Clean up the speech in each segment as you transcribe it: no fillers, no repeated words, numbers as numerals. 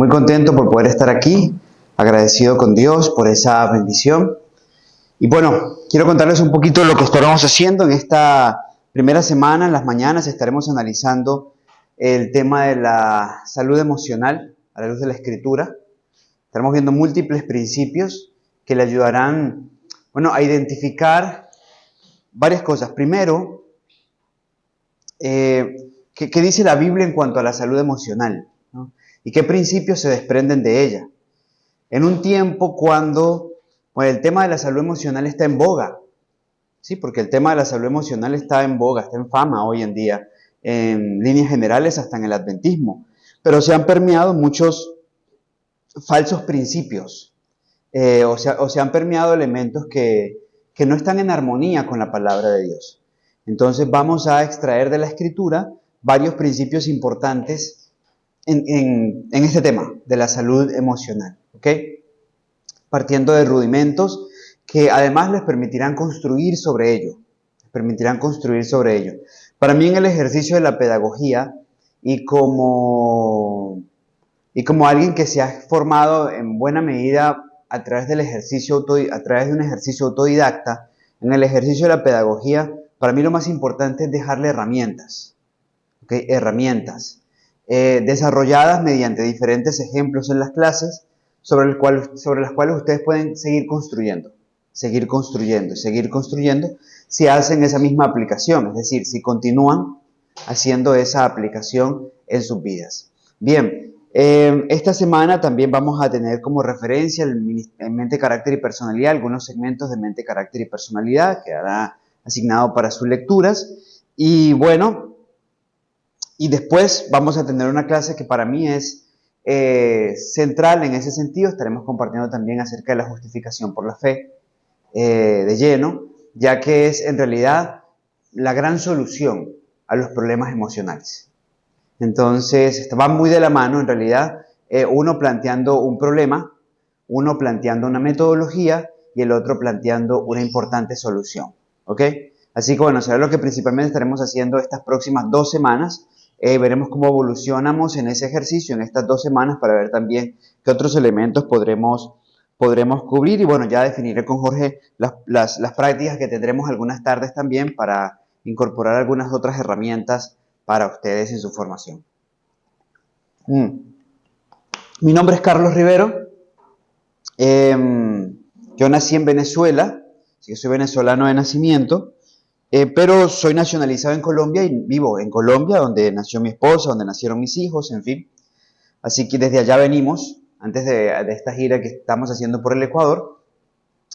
muy contento por poder estar aquí, agradecido con Dios por esa bendición. Y bueno, quiero contarles un poquito de lo que estaremos haciendo en esta primera semana. En las mañanas estaremos analizando el tema de la salud emocional a la luz de la Escritura. Estaremos viendo múltiples principios que le ayudarán, a identificar varias cosas. Primero, ¿qué dice la Biblia en cuanto a la salud emocional? ¿No? ¿Y qué principios se desprenden de ella? En un tiempo cuando el tema de la salud emocional está en boga, ¿sí? Porque el tema de la salud emocional está en boga, está en fama hoy en día, en líneas generales hasta en el adventismo, pero se han permeado muchos falsos principios, o se han permeado elementos que no están en armonía con la palabra de Dios. Entonces vamos a extraer de la Escritura varios principios importantes en este tema de la salud emocional, ¿ok? Partiendo de rudimentos que además les permitirán construir sobre ello. Para mí, en el ejercicio de la pedagogía y como alguien que se ha formado en buena medida a través de un ejercicio autodidacta, en el ejercicio de la pedagogía, para mí lo más importante es dejarle herramientas, ¿okay? Herramientas desarrolladas mediante diferentes ejemplos en las clases sobre las cuales ustedes pueden seguir construyendo si hacen esa misma aplicación, es decir, si continúan haciendo esa aplicación en sus vidas. Bien, esta semana también vamos a tener como referencia en Mente, Carácter y Personalidad, algunos segmentos de Mente, Carácter y Personalidad, que hará asignado para sus lecturas. Y bueno, y después vamos a tener una clase que para mí es central en ese sentido. Estaremos compartiendo también acerca de la justificación por la fe de lleno, ya que es en realidad la gran solución a los problemas emocionales. Entonces, va muy de la mano en realidad, uno planteando un problema, uno planteando una metodología y el otro planteando una importante solución, ¿ok? Así que bueno, será lo que principalmente estaremos haciendo estas próximas 2 semanas. Veremos cómo evolucionamos en ese ejercicio en estas 2 semanas para ver también qué otros elementos podremos cubrir. Y bueno, ya definiré con Jorge las prácticas que tendremos algunas tardes también para incorporar algunas otras herramientas para ustedes en su formación. Mi nombre es Carlos Rivero. Yo nací en Venezuela, así que soy venezolano de nacimiento, pero soy nacionalizado en Colombia y vivo en Colombia, donde nació mi esposa, donde nacieron mis hijos, en fin. Así que desde allá venimos, antes de esta gira que estamos haciendo por el Ecuador,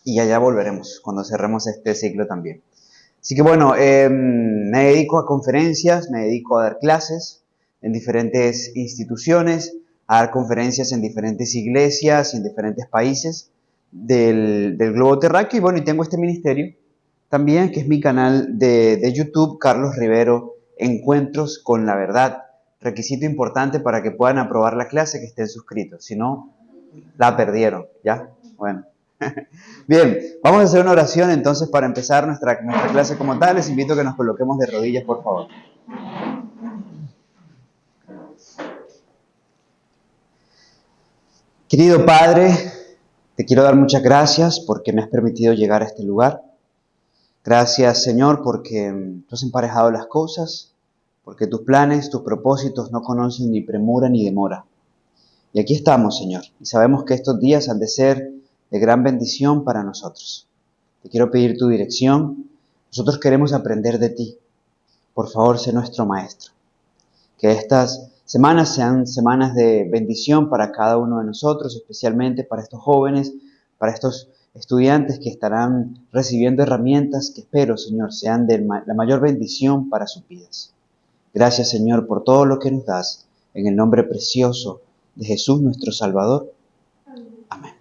y allá volveremos cuando cerremos este ciclo también. Así que bueno, me dedico a conferencias, me dedico a dar clases en diferentes instituciones, a dar conferencias en diferentes iglesias y en diferentes países del globo terráqueo. Y bueno, y tengo este ministerio también, que es mi canal de YouTube, Carlos Rivero, Encuentros con la Verdad. Requisito importante para que puedan aprobar la clase, que estén suscritos. Si no, la perdieron, ¿ya? Bueno. Bien, vamos a hacer una oración entonces para empezar nuestra clase como tal. Les invito a que nos coloquemos de rodillas, por favor. Querido Padre, te quiero dar muchas gracias porque me has permitido llegar a este lugar. Gracias, Señor, porque tú has emparejado las cosas, porque tus planes, tus propósitos no conocen ni premura ni demora. Y aquí estamos, Señor, y sabemos que estos días han de ser de gran bendición para nosotros. Te quiero pedir tu dirección. Nosotros queremos aprender de ti. Por favor, sé nuestro maestro. Que estas semanas sean semanas de bendición para cada uno de nosotros, especialmente para estos jóvenes, para estos estudiantes que estarán recibiendo herramientas que espero, Señor, sean de la mayor bendición para sus vidas. Gracias, Señor, por todo lo que nos das, en el nombre precioso de Jesús, nuestro Salvador. Amén.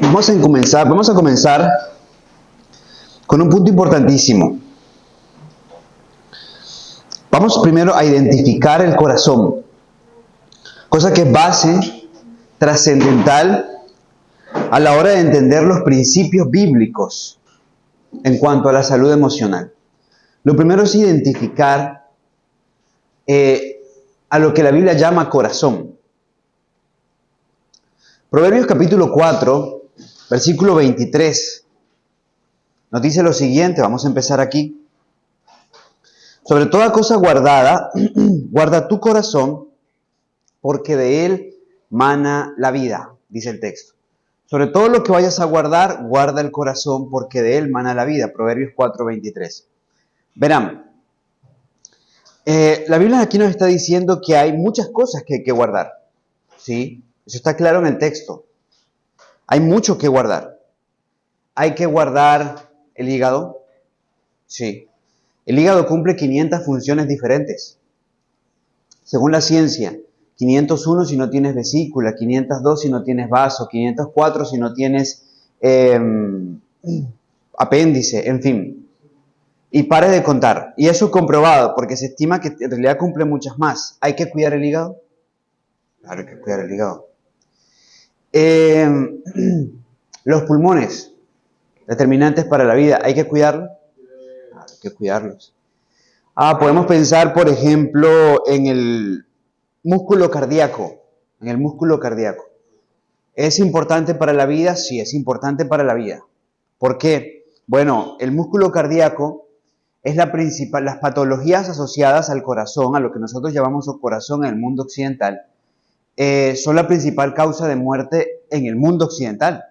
Vamos a comenzar con un punto importantísimo. Vamos primero a identificar el corazón. cosa que es base trascendental a la hora de entender los principios bíblicos en cuanto a la salud emocional. Lo primero es identificar a lo que la Biblia llama corazón. Proverbios capítulo 4, versículo 23, nos dice lo siguiente, vamos a empezar aquí. Sobre toda cosa guardada, guarda tu corazón, porque de él mana la vida, dice el texto. Sobre todo lo que vayas a guardar, guarda el corazón, porque de él mana la vida. Proverbios 4, 23. Verán, la Biblia aquí nos está diciendo que hay muchas cosas que hay que guardar. ¿Sí? Eso está claro en el texto. Hay mucho que guardar. Hay que guardar el hígado. Sí. El hígado cumple 500 funciones diferentes. Según la ciencia, 501 si no tienes vesícula, 502 si no tienes vaso, 504 si no tienes apéndice, en fin. Y pare de contar. Y eso comprobado, porque se estima que en realidad cumple muchas más. ¿Hay que cuidar el hígado? Claro, hay que cuidar el hígado. Los pulmones, determinantes para la vida, ¿hay que cuidarlos? Claro, hay que cuidarlos. Podemos pensar, por ejemplo, en el músculo cardíaco. En el músculo cardíaco. ¿Es importante para la vida? Sí, es importante para la vida. ¿Por qué? Bueno, el músculo cardíaco es la principal, las patologías asociadas al corazón, a lo que nosotros llamamos corazón en el mundo occidental, son la principal causa de muerte en el mundo occidental.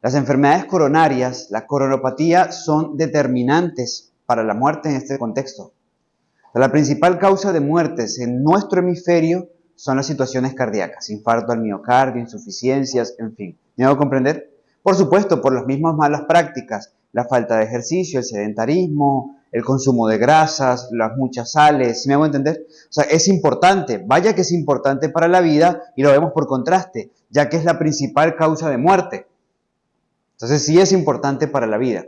Las enfermedades coronarias, la coronopatía, son determinantes para la muerte en este contexto. La principal causa de muertes en nuestro hemisferio son las situaciones cardíacas, infarto al miocardio, insuficiencias, en fin. ¿Me hago comprender? Por supuesto, por las mismas malas prácticas, la falta de ejercicio, el sedentarismo, el consumo de grasas, las muchas sales, ¿sí me hago entender? O sea, es importante, vaya que es importante para la vida y lo vemos por contraste, ya que es la principal causa de muerte. Entonces sí es importante para la vida.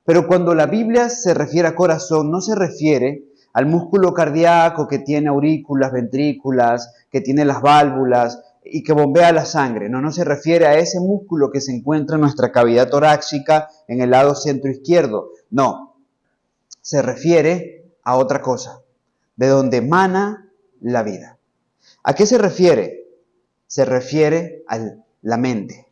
Pero cuando la Biblia se refiere a corazón, no se refiere al músculo cardíaco que tiene aurículas, ventrículas, que tiene las válvulas y que bombea la sangre. No se refiere a ese músculo que se encuentra en nuestra cavidad torácica en el lado centro izquierdo. No, se refiere a otra cosa, de donde emana la vida. ¿A qué se refiere? Se refiere a la mente.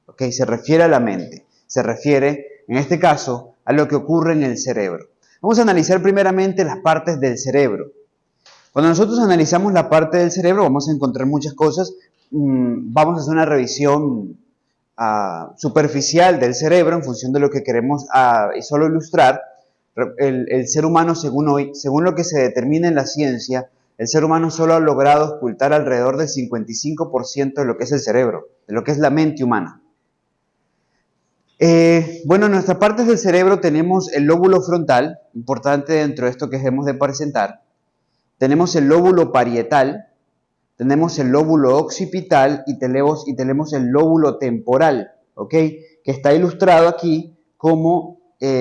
¿Ok? Se refiere a la mente. Se refiere, en este caso, a lo que ocurre en el cerebro. Vamos a analizar primeramente las partes del cerebro. Cuando nosotros analizamos la parte del cerebro vamos a encontrar muchas cosas. Vamos a hacer una revisión superficial del cerebro en función de lo que queremos y solo ilustrar. El ser humano, según lo que se determina en la ciencia, el ser humano solo ha logrado ocultar alrededor del 55% de lo que es el cerebro, de lo que es la mente humana. Bueno, en nuestras partes del cerebro tenemos el lóbulo frontal, importante dentro de esto que hemos de presentar. Tenemos el lóbulo parietal, tenemos el lóbulo occipital y tenemos el lóbulo temporal, ¿ok? Que está ilustrado aquí como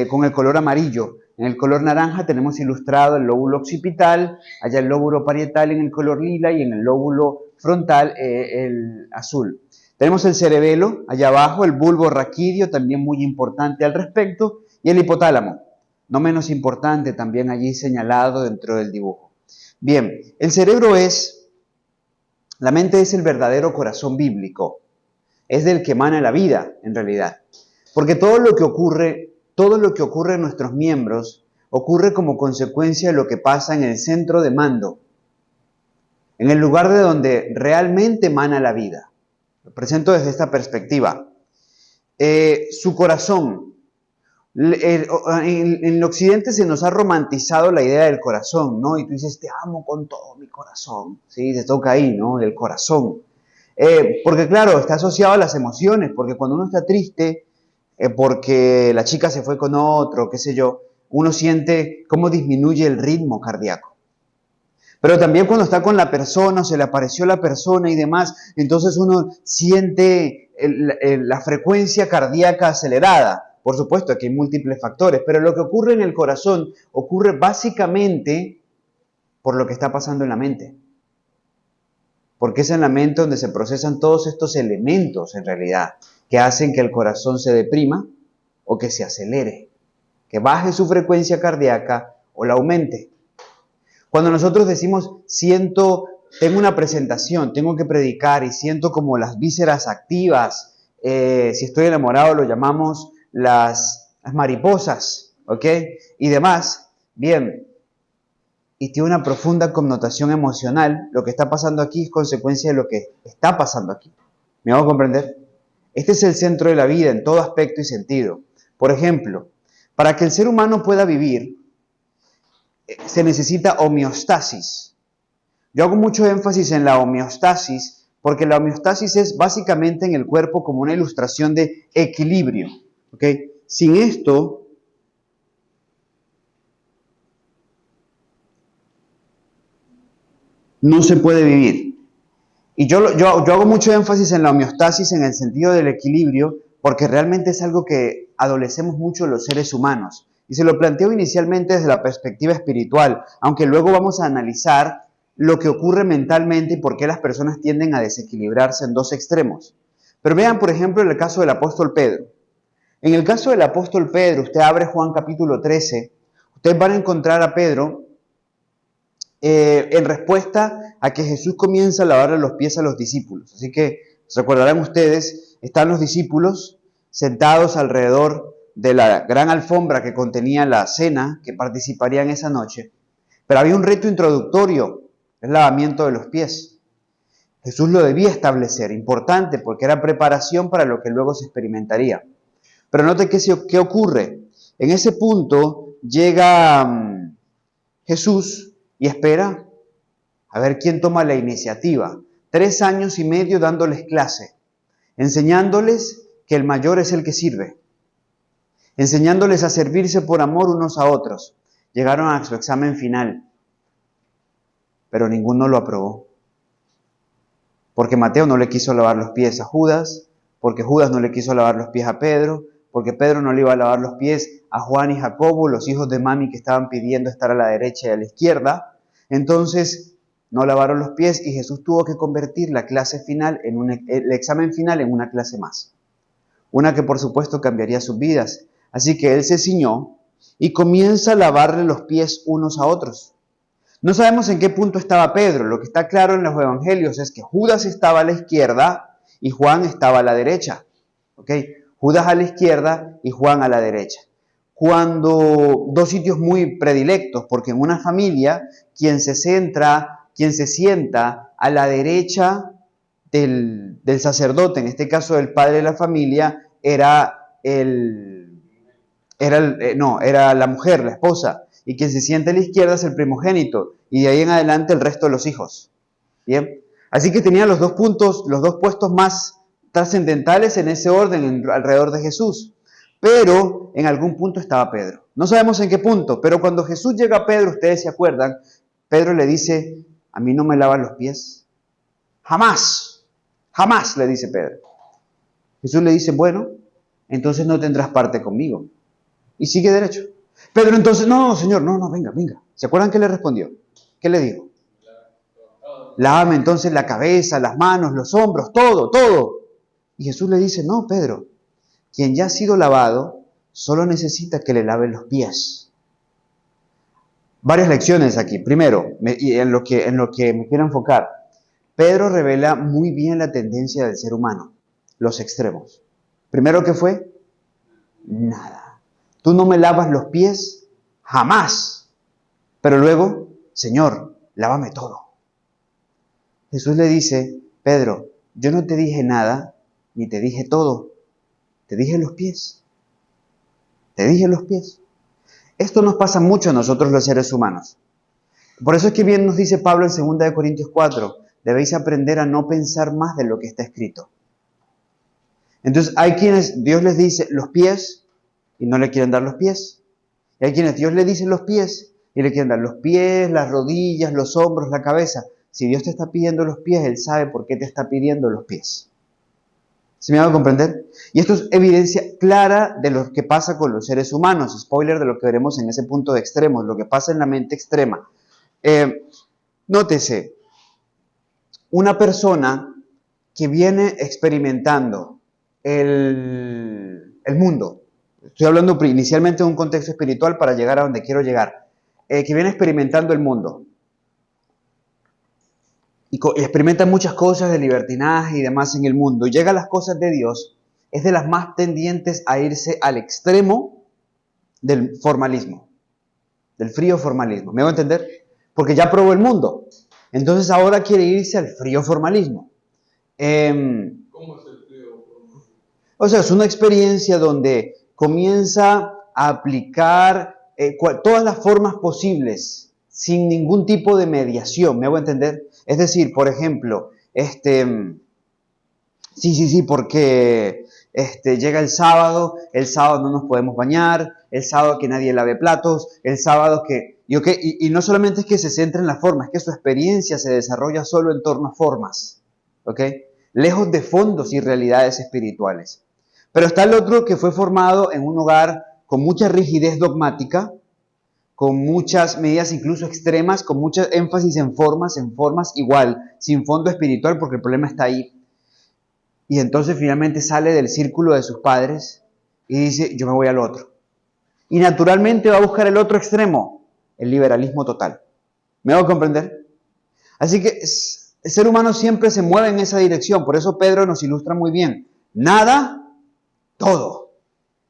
con el color amarillo. En el color naranja tenemos ilustrado el lóbulo occipital, allá el lóbulo parietal en el color lila y en el lóbulo frontal el azul. Tenemos el cerebelo, allá abajo, el bulbo raquídeo, también muy importante al respecto, y el hipotálamo, no menos importante, también allí señalado dentro del dibujo. Bien, el cerebro la mente es el verdadero corazón bíblico, es del que emana la vida, en realidad, porque todo lo que ocurre en nuestros miembros ocurre como consecuencia de lo que pasa en el centro de mando, en el lugar de donde realmente emana la vida. Lo presento desde esta perspectiva. Su corazón. En el occidente se nos ha romantizado la idea del corazón, ¿no? Y tú dices, te amo con todo mi corazón. Sí, se toca ahí, ¿no? El corazón. Porque claro, está asociado a las emociones, porque cuando uno está triste, porque la chica se fue con otro, qué sé yo, uno siente cómo disminuye el ritmo cardíaco. Pero también cuando está con la persona, se le apareció la persona y demás, entonces uno siente la frecuencia cardíaca acelerada. Por supuesto, aquí hay múltiples factores, pero lo que ocurre en el corazón ocurre básicamente por lo que está pasando en la mente. porque es en la mente donde se procesan todos estos elementos en realidad que hacen que el corazón se deprima o que se acelere, que baje su frecuencia cardíaca o la aumente. Cuando nosotros decimos, tengo una presentación, tengo que predicar y siento como las vísceras activas, si estoy enamorado lo llamamos las mariposas, ¿ok? Y demás, bien, y tiene una profunda connotación emocional, lo que está pasando aquí es consecuencia de lo que está pasando aquí. ¿Me hago comprender? Este es el centro de la vida en todo aspecto y sentido. Por ejemplo, para que el ser humano pueda vivir, se necesita homeostasis. Yo hago mucho énfasis en la homeostasis porque la homeostasis es básicamente en el cuerpo como una ilustración de equilibrio. ¿Ok? Sin esto, no se puede vivir. Y yo hago mucho énfasis en la homeostasis en el sentido del equilibrio porque realmente es algo que adolecemos mucho los seres humanos. Y se lo planteo inicialmente desde la perspectiva espiritual, aunque luego vamos a analizar lo que ocurre mentalmente y por qué las personas tienden a desequilibrarse en dos extremos. Pero vean, por ejemplo, el caso del apóstol Pedro. En el caso del apóstol Pedro, usted abre Juan capítulo 13, ustedes van a encontrar a Pedro en respuesta a que Jesús comienza a lavarle los pies a los discípulos. Así que, se recordarán ustedes, están los discípulos sentados alrededor de la gran alfombra que contenía la cena que participarían esa noche. Pero había un reto introductorio, el lavamiento de los pies. Jesús lo debía establecer, importante, porque era preparación para lo que luego se experimentaría. Pero note qué ocurre. En ese punto llega Jesús y espera a ver quién toma la iniciativa. 3 años y medio dándoles clase, enseñándoles que el mayor es el que sirve, enseñándoles a servirse por amor unos a otros. Llegaron a su examen final, pero ninguno lo aprobó. Porque Mateo no le quiso lavar los pies a Judas, porque Judas no le quiso lavar los pies a Pedro, porque Pedro no le iba a lavar los pies a Juan y Jacobo, los hijos de mami que estaban pidiendo estar a la derecha y a la izquierda. Entonces no lavaron los pies y Jesús tuvo que convertir la clase final el examen final en una clase más. Una que por supuesto cambiaría sus vidas. Así que él se ciñó y comienza a lavarle los pies unos a otros. No sabemos en qué punto estaba Pedro. Lo que está claro en los evangelios es que Judas estaba a la izquierda y Juan estaba a la derecha. ¿Ok? Judas a la izquierda y Juan a la derecha. Dos sitios muy predilectos, porque en una familia quien se sienta a la derecha del sacerdote, en este caso el padre de la familia, era la mujer, la esposa, y quien se sienta a la izquierda es el primogénito, y de ahí en adelante el resto de los hijos. Bien, así que tenía los dos puestos más trascendentales en ese orden alrededor de Jesús. Pero en algún punto estaba Pedro. No sabemos en qué punto, pero cuando Jesús llega a Pedro, ustedes se acuerdan, Pedro le dice, a mí no me lavan los pies. Jamás, jamás, le dice Pedro. Jesús le dice, bueno, entonces no tendrás parte conmigo. Y sigue derecho. Pedro entonces, no, Señor, no, venga. ¿Se acuerdan qué le respondió? ¿Qué le dijo? Lávame entonces la cabeza, las manos, los hombros, todo. Y Jesús le dice, no, Pedro, quien ya ha sido lavado, solo necesita que le laven los pies. Varias lecciones aquí. Primero, en lo que me quiero enfocar, Pedro revela muy bien la tendencia del ser humano, los extremos. Primero, ¿qué fue? Nada. Tú no me lavas los pies, jamás. Pero luego, Señor, lávame todo. Jesús le dice, Pedro, yo no te dije nada, ni te dije todo. Te dije los pies. Esto nos pasa mucho a nosotros los seres humanos. Por eso es que bien nos dice Pablo en 2 Corintios 4, debéis aprender a no pensar más de lo que está escrito. Entonces hay quienes Dios les dice los pies y no le quieren dar los pies. Y hay quienes Dios le dice los pies y le quieren dar los pies, las rodillas, los hombros, la cabeza. Si Dios te está pidiendo los pies, Él sabe por qué te está pidiendo los pies. ¿Se me va a comprender? Y esto es evidencia clara de lo que pasa con los seres humanos. Spoiler de lo que veremos en ese punto de extremos, lo que pasa en la mente extrema. Nótese, una persona que viene experimentando el mundo, estoy hablando inicialmente de un contexto espiritual para llegar a donde quiero llegar, que viene experimentando el mundo y experimenta muchas cosas de libertinaje y demás en el mundo y llega a las cosas de Dios, es de las más tendientes a irse al extremo del formalismo, del frío formalismo. ¿Me hago entender? Porque ya probó el mundo. Entonces ahora quiere irse al frío formalismo. ¿Cómo es el frío formalismo? O sea, es una experiencia donde comienza a aplicar todas las formas posibles sin ningún tipo de mediación. ¿Me hago entender? Es decir, por ejemplo, porque llega el sábado no nos podemos bañar, el sábado que nadie lave platos, el sábado que... Y no solamente es que se centra en la forma, es que su experiencia se desarrolla solo en torno a formas, ¿ok? Lejos de fondos y realidades espirituales. Pero está el otro que fue formado en un hogar con mucha rigidez dogmática, con muchas medidas incluso extremas, con mucho énfasis en formas igual, sin fondo espiritual porque el problema está ahí. Y entonces finalmente sale del círculo de sus padres y dice, yo me voy al otro. Y naturalmente va a buscar el otro extremo, el liberalismo total. ¿Me hago comprender? Así que el ser humano siempre se mueve en esa dirección. Por eso Pedro nos ilustra muy bien. Nada, todo.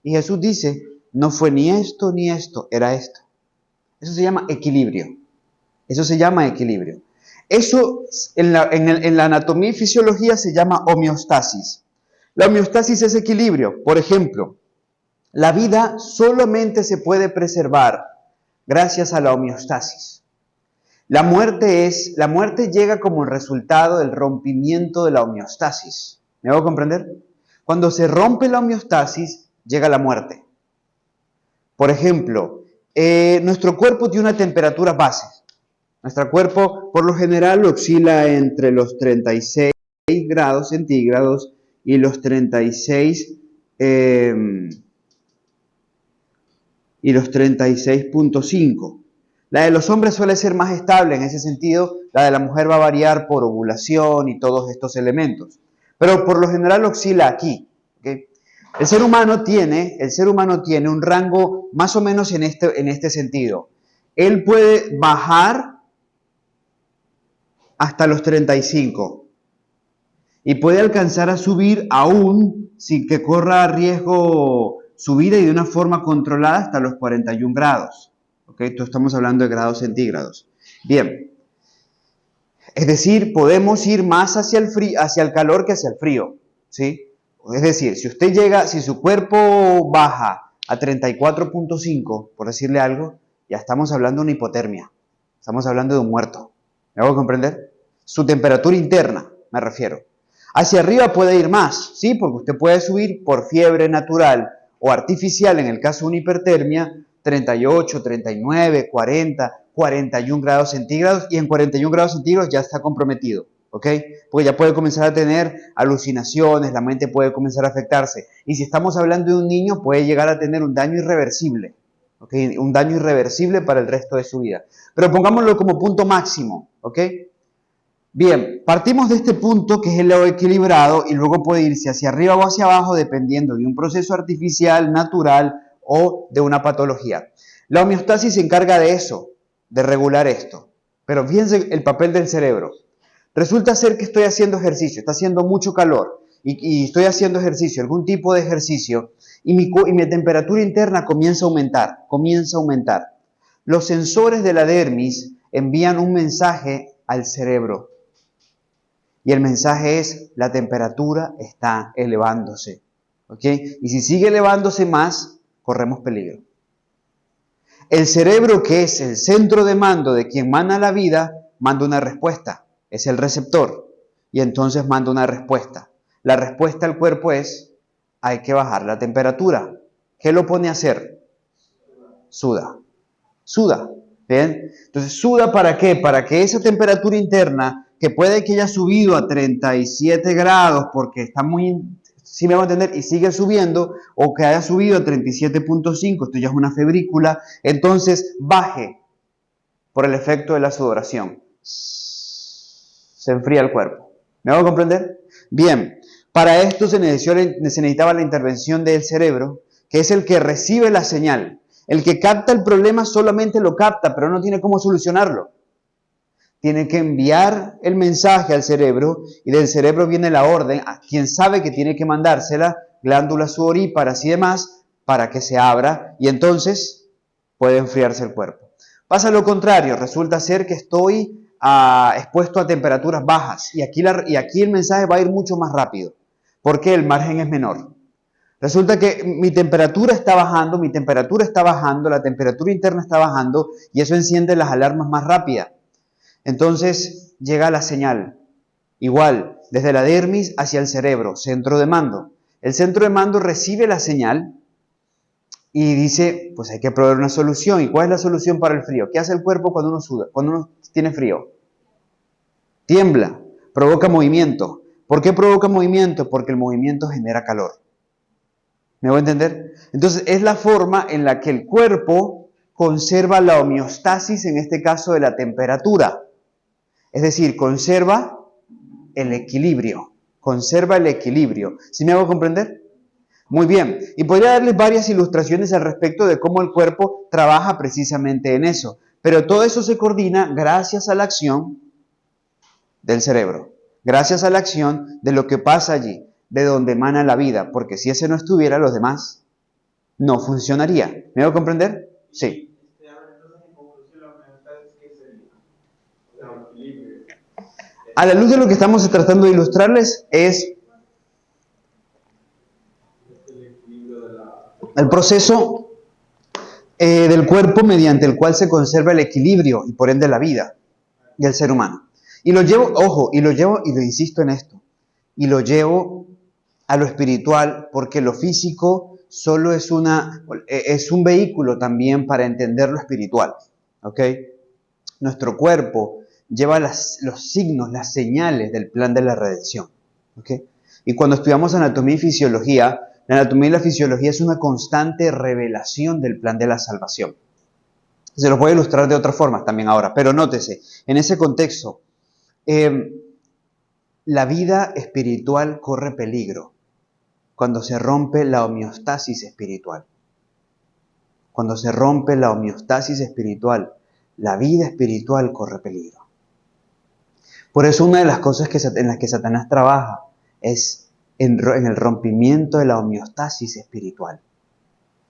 Y Jesús dice, no fue ni esto, era esto. Eso se llama equilibrio. Eso se llama equilibrio. Eso en la anatomía y fisiología se llama homeostasis. La homeostasis es equilibrio. Por ejemplo, la vida solamente se puede preservar gracias a la homeostasis. La muerte llega como el resultado del rompimiento de la homeostasis. ¿Me hago comprender? Cuando se rompe la homeostasis, llega la muerte. Por ejemplo, nuestro cuerpo tiene una temperatura base. Nuestro cuerpo, por lo general, oscila entre los 36 grados centígrados y los 36.5. La de los hombres suele ser más estable en ese sentido, la de la mujer va a variar por ovulación y todos estos elementos. Pero por lo general oscila aquí. ¿Okay? El ser humano tiene un rango más o menos en este sentido. Él puede bajar hasta los 35 y puede alcanzar a subir aún sin que corra riesgo su vida y de una forma controlada hasta los 41 grados. ¿Ok? Entonces estamos hablando de grados centígrados. Bien. Es decir, podemos ir más hacia el calor que hacia el frío. ¿Sí? Es decir, si su cuerpo baja a 34.5, por decirle algo, ya estamos hablando de una hipotermia. Estamos hablando de un muerto. ¿Me hago comprender? Su temperatura interna, me refiero. Hacia arriba puede ir más, ¿sí? Porque usted puede subir por fiebre natural o artificial, en el caso de una hipertermia, 38, 39, 40, 41 grados centígrados, y en 41 grados centígrados ya está comprometido, ¿ok? Porque ya puede comenzar a tener alucinaciones, la mente puede comenzar a afectarse. Y si estamos hablando de un niño, puede llegar a tener un daño irreversible, ¿ok? Un daño irreversible para el resto de su vida. Pero pongámoslo como punto máximo, ¿ok? Bien, partimos de este punto que es el equilibrado y luego puede irse hacia arriba o hacia abajo dependiendo de un proceso artificial, natural o de una patología. La homeostasis se encarga de eso, de regular esto. Pero fíjense el papel del cerebro. Resulta ser que estoy haciendo ejercicio, está haciendo mucho calor y estoy haciendo ejercicio, algún tipo de ejercicio y mi temperatura interna comienza a aumentar. Los sensores de la dermis envían un mensaje al cerebro. Y el mensaje es, la temperatura está elevándose. ¿Ok? Y si sigue elevándose más, corremos peligro. El cerebro, que es el centro de mando de quien manda la vida, manda una respuesta. Es el receptor. Y entonces manda una respuesta. La respuesta al cuerpo es, hay que bajar la temperatura. ¿Qué lo pone a hacer? Suda. ¿Bien? Entonces, ¿suda para qué? Para que esa temperatura interna, que puede que haya subido a 37 grados porque está muy, si me va a entender, y sigue subiendo, o que haya subido a 37.5, esto ya es una febrícula, entonces baje por el efecto de la sudoración. Se Se enfría el cuerpo. ¿Me hago comprender? Bien, para esto se necesitaba la intervención del cerebro, que es el que recibe la señal. El que capta el problema solamente lo capta, pero no tiene cómo solucionarlo. Tiene que enviar el mensaje al cerebro y del cerebro viene la orden a quien sabe que tiene que mandársela, glándulas sudoríparas y demás, para que se abra y entonces puede enfriarse el cuerpo. Pasa lo contrario, resulta ser que estoy expuesto a temperaturas bajas y aquí el mensaje va a ir mucho más rápido porque el margen es menor. Resulta que mi temperatura está bajando, la temperatura interna está bajando y eso enciende las alarmas más rápidas. Entonces llega la señal, igual, desde la dermis hacia el cerebro, centro de mando. El centro de mando recibe la señal y dice, pues hay que proveer una solución. ¿Y cuál es la solución para el frío? ¿Qué hace el cuerpo cuando uno suda, cuando uno tiene frío? Tiembla, provoca movimiento. ¿Por qué provoca movimiento? Porque el movimiento genera calor. ¿Me voy a entender? Entonces es la forma en la que el cuerpo conserva la homeostasis, en este caso de la temperatura. Es decir, conserva el equilibrio. Conserva el equilibrio. ¿Sí me hago comprender? Muy bien. Y podría darles varias ilustraciones al respecto de cómo el cuerpo trabaja precisamente en eso. Pero todo eso se coordina gracias a la acción del cerebro. Gracias a la acción de lo que pasa allí, de donde emana la vida. Porque si ese no estuviera, los demás no funcionaría. ¿Me hago comprender? Sí. A la luz de lo que estamos tratando de ilustrarles es el proceso del cuerpo mediante el cual se conserva el equilibrio y por ende la vida del ser humano. Y lo llevo, ojo, y lo insisto en esto, y lo llevo a lo espiritual porque lo físico solo es un vehículo también para entender lo espiritual. ¿Ok? Nuestro cuerpo lleva los signos, las señales del plan de la redención. ¿Okay? Y cuando estudiamos anatomía y fisiología, la anatomía y la fisiología es una constante revelación del plan de la salvación. Se los voy a ilustrar de otra forma también ahora, pero nótese, en ese contexto, la vida espiritual corre peligro cuando se rompe la homeostasis espiritual. Cuando se rompe la homeostasis espiritual, la vida espiritual corre peligro. Por eso una de las cosas en las que Satanás trabaja es en el rompimiento de la homeostasis espiritual.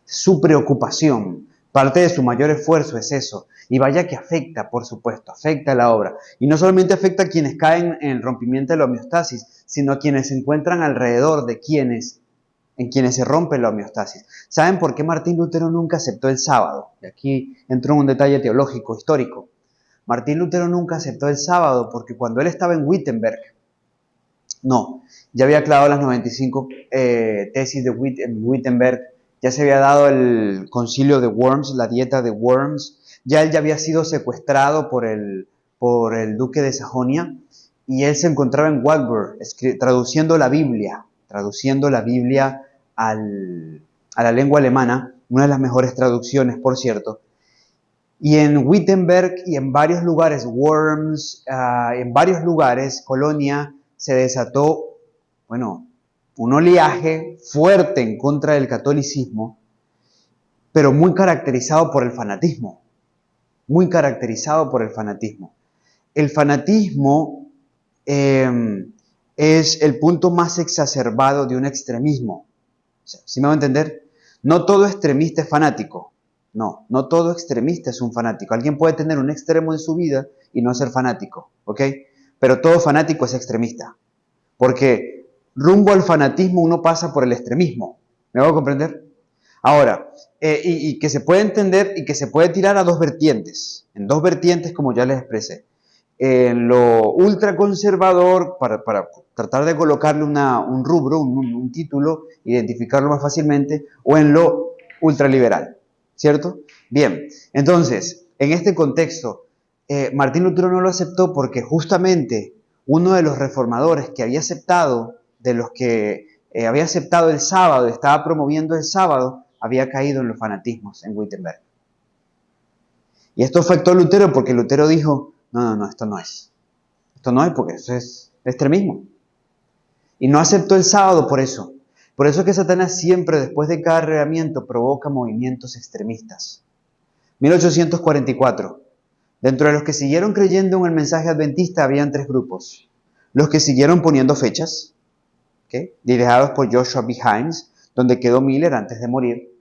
Su preocupación, parte de su mayor esfuerzo es eso. Y vaya que afecta, por supuesto, afecta a la obra. Y no solamente afecta a quienes caen en el rompimiento de la homeostasis, sino a quienes se encuentran alrededor de en quienes se rompe la homeostasis. ¿Saben por qué Martín Lutero nunca aceptó el sábado? Y aquí entro en un detalle teológico, histórico. Martín Lutero nunca aceptó el sábado porque cuando él estaba en Wittenberg, ya había clavado las 95 tesis de Wittenberg, ya se había dado el concilio de Worms, la dieta de Worms, ya él ya había sido secuestrado por el duque de Sajonia y él se encontraba en Wartburg traduciendo la Biblia a la lengua alemana, una de las mejores traducciones, por cierto. Y en Wittenberg y en varios lugares, Worms, en varios lugares, Colonia, se desató, un oleaje fuerte en contra del catolicismo, pero muy caracterizado por el fanatismo. Muy caracterizado por el fanatismo. El fanatismo es el punto más exacerbado de un extremismo. ¿Sí me va a entender? No todo extremista es fanático. No todo extremista es un fanático. Alguien puede tener un extremo en su vida y no ser fanático, ¿ok? Pero todo fanático es extremista. Porque rumbo al fanatismo uno pasa por el extremismo. ¿Me va a comprender? Ahora, y que se puede entender y que se puede tirar a dos vertientes. En dos vertientes, como ya les expresé. En lo ultraconservador, para tratar de colocarle un rubro, un título, identificarlo más fácilmente, o en lo ultraliberal, ¿cierto? Bien, entonces, en este contexto, Martín Lutero no lo aceptó porque justamente uno de los reformadores que había aceptado, de los que había aceptado el sábado, estaba promoviendo el sábado, había caído en los fanatismos en Wittenberg. Y esto afectó a Lutero porque Lutero dijo, no, esto no es. Esto no es porque eso es extremismo. Y no aceptó el sábado por eso. Por eso es que Satanás siempre, después de cada arrebatamiento, provoca movimientos extremistas. 1844. Dentro de los que siguieron creyendo en el mensaje adventista habían 3 grupos. Los que siguieron poniendo fechas, liderados por Joshua B. Himes, donde quedó Miller antes de morir.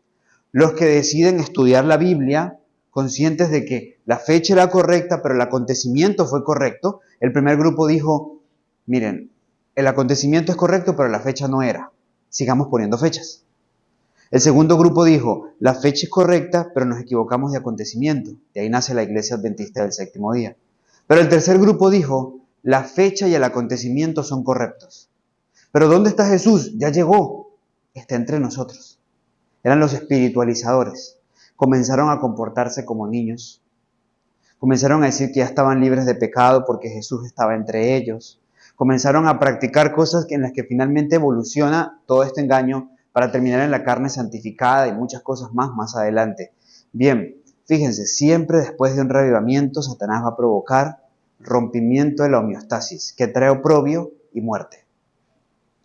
Los que deciden estudiar la Biblia, conscientes de que la fecha era correcta, pero el acontecimiento fue correcto. El primer grupo dijo, miren, el acontecimiento es correcto, pero la fecha no era. Sigamos poniendo fechas. El segundo grupo dijo, la fecha es correcta, pero nos equivocamos de acontecimiento. De ahí nace la Iglesia Adventista del Séptimo Día. Pero el tercer grupo dijo, la fecha y el acontecimiento son correctos. Pero ¿dónde está Jesús? Ya llegó. Está entre nosotros. Eran los espiritualizadores. Comenzaron a comportarse como niños. Comenzaron a decir que ya estaban libres de pecado porque Jesús estaba entre ellos. Comenzaron a practicar cosas en las que finalmente evoluciona todo este engaño para terminar en la carne santificada y muchas cosas más adelante. Bien, fíjense, siempre después de un reavivamiento, Satanás va a provocar rompimiento de la homeostasis, que trae oprobio y muerte.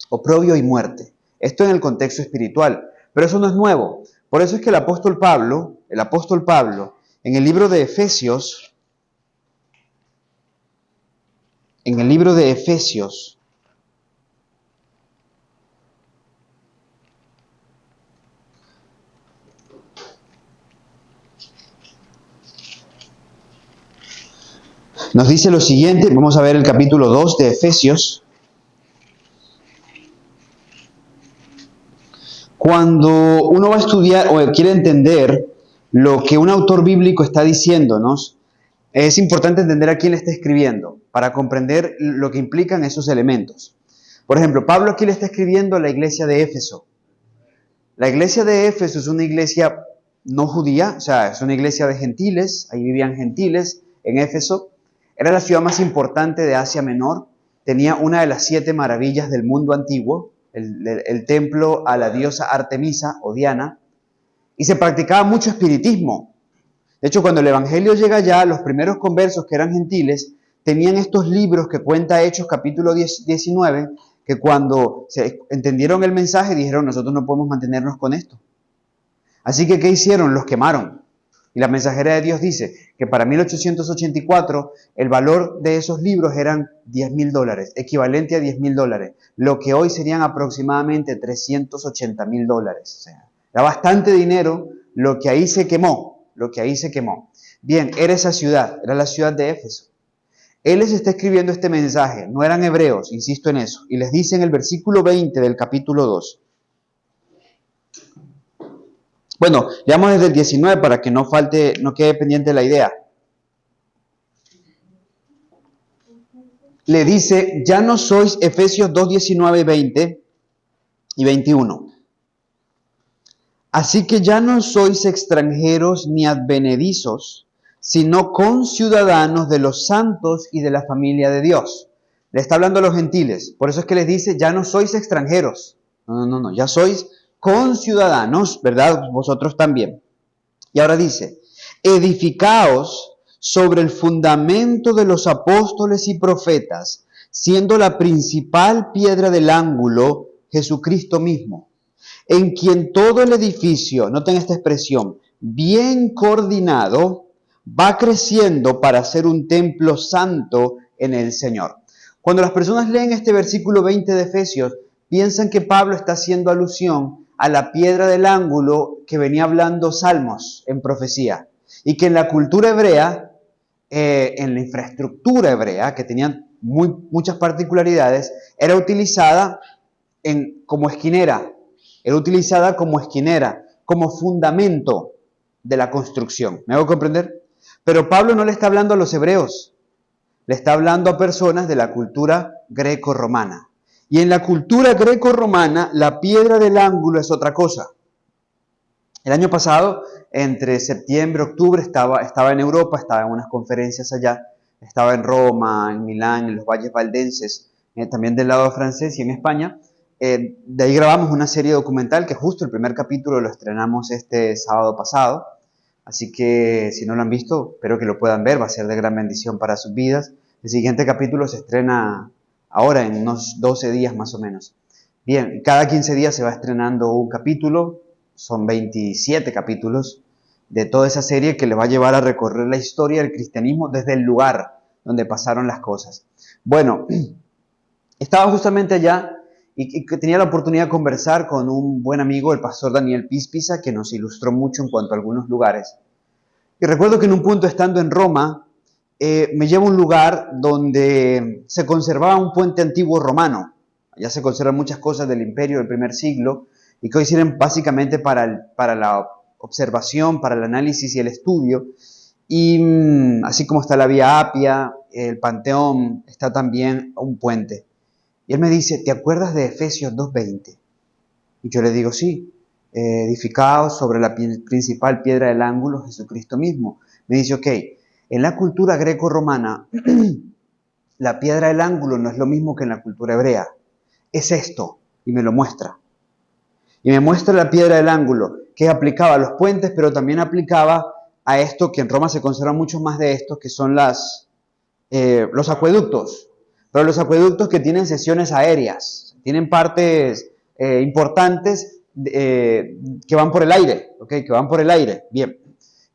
Oprobio y muerte. Esto en el contexto espiritual, pero eso no es nuevo. Por eso es que el apóstol Pablo, en el libro de Efesios, nos dice lo siguiente, vamos a ver el capítulo 2 de Efesios. Cuando uno va a estudiar o quiere entender lo que un autor bíblico está diciéndonos, es importante entender a quién le está escribiendo para comprender lo que implican esos elementos. Por ejemplo, Pablo aquí le está escribiendo a la iglesia de Éfeso. La iglesia de Éfeso es una iglesia no judía, o sea, es una iglesia de gentiles, ahí vivían gentiles en Éfeso. Era la ciudad más importante de Asia Menor, tenía una de las 7 maravillas del mundo antiguo, el templo a la diosa Artemisa o Diana, y se practicaba mucho espiritismo. De hecho, cuando el evangelio llega allá, los primeros conversos que eran gentiles tenían estos libros que cuenta Hechos capítulo 19, que cuando se entendieron el mensaje dijeron, nosotros no podemos mantenernos con esto. Así que, ¿qué hicieron? Los quemaron. Y la mensajera de Dios dice que para 1884 el valor de esos libros eran $10,000, equivalente a $10,000, lo que hoy serían aproximadamente $380,000. O sea, era bastante dinero lo que ahí se quemó. Bien, era esa ciudad, era la ciudad de Éfeso. Él les está escribiendo este mensaje, no eran hebreos, insisto en eso, y les dice en el versículo 20 del capítulo 2. Bueno, leamos desde el 19 para que no quede pendiente la idea. Le dice, ya no sois, Efesios 2, 19, 20 y 21. Así que ya no sois extranjeros ni advenedizos, sino conciudadanos de los santos y de la familia de Dios. Le está hablando a los gentiles. Por eso es que les dice, ya no sois extranjeros. No, ya sois conciudadanos, ¿verdad? Vosotros también. Y ahora dice, edificaos sobre el fundamento de los apóstoles y profetas, siendo la principal piedra del ángulo Jesucristo mismo, en quien todo el edificio, noten esta expresión, bien coordinado, va creciendo para ser un templo santo en el Señor. Cuando las personas leen este versículo 20 de Efesios, piensan que Pablo está haciendo alusión a la piedra del ángulo que venía hablando Salmos en profecía, y que en la cultura hebrea, en la infraestructura hebrea, que tenía muchas particularidades, era utilizada como esquinera, como fundamento de la construcción. ¿Me hago comprender? Pero Pablo no le está hablando a los hebreos, le está hablando a personas de la cultura greco-romana. Y en la cultura greco-romana, la piedra del ángulo es otra cosa. El año pasado, entre septiembre y octubre, estaba en Europa, estaba en unas conferencias allá, estaba en Roma, en Milán, en los valles valdenses, también del lado francés y en España. De ahí grabamos una serie documental que justo el primer capítulo lo estrenamos este sábado pasado. Así que si no lo han visto, espero que lo puedan ver, va a ser de gran bendición para sus vidas. El siguiente capítulo se estrena ahora, en unos 12 días más o menos. Bien, cada 15 días se va estrenando un capítulo, son 27 capítulos de toda esa serie que le va a llevar a recorrer la historia del cristianismo desde el lugar donde pasaron las cosas. Bueno, estaba justamente allá y tenía la oportunidad de conversar con un buen amigo, el pastor Daniel Pispisa, que nos ilustró mucho en cuanto a algunos lugares. Y recuerdo que en un punto, estando en Roma, me lleva a un lugar donde se conservaba un puente antiguo romano. Allá se conservan muchas cosas del imperio del primer siglo y que hoy sirven básicamente para la observación, para el análisis y el estudio. Y así como está la Vía Apia, el Panteón, está también un puente. Y él me dice, ¿te acuerdas de Efesios 2:20? Y yo le digo, sí, edificado sobre la principal piedra del ángulo, Jesucristo mismo. Me dice, ok, en la cultura greco-romana, la piedra del ángulo no es lo mismo que en la cultura hebrea. Es esto, y me lo muestra. Y me muestra la piedra del ángulo, que aplicaba a los puentes, pero también aplicaba a esto, que en Roma se conserva mucho más de estos, que son los acueductos. Pero los acueductos que tienen secciones aéreas, tienen partes importantes que van por el aire, ¿ok? Que van por el aire. Bien.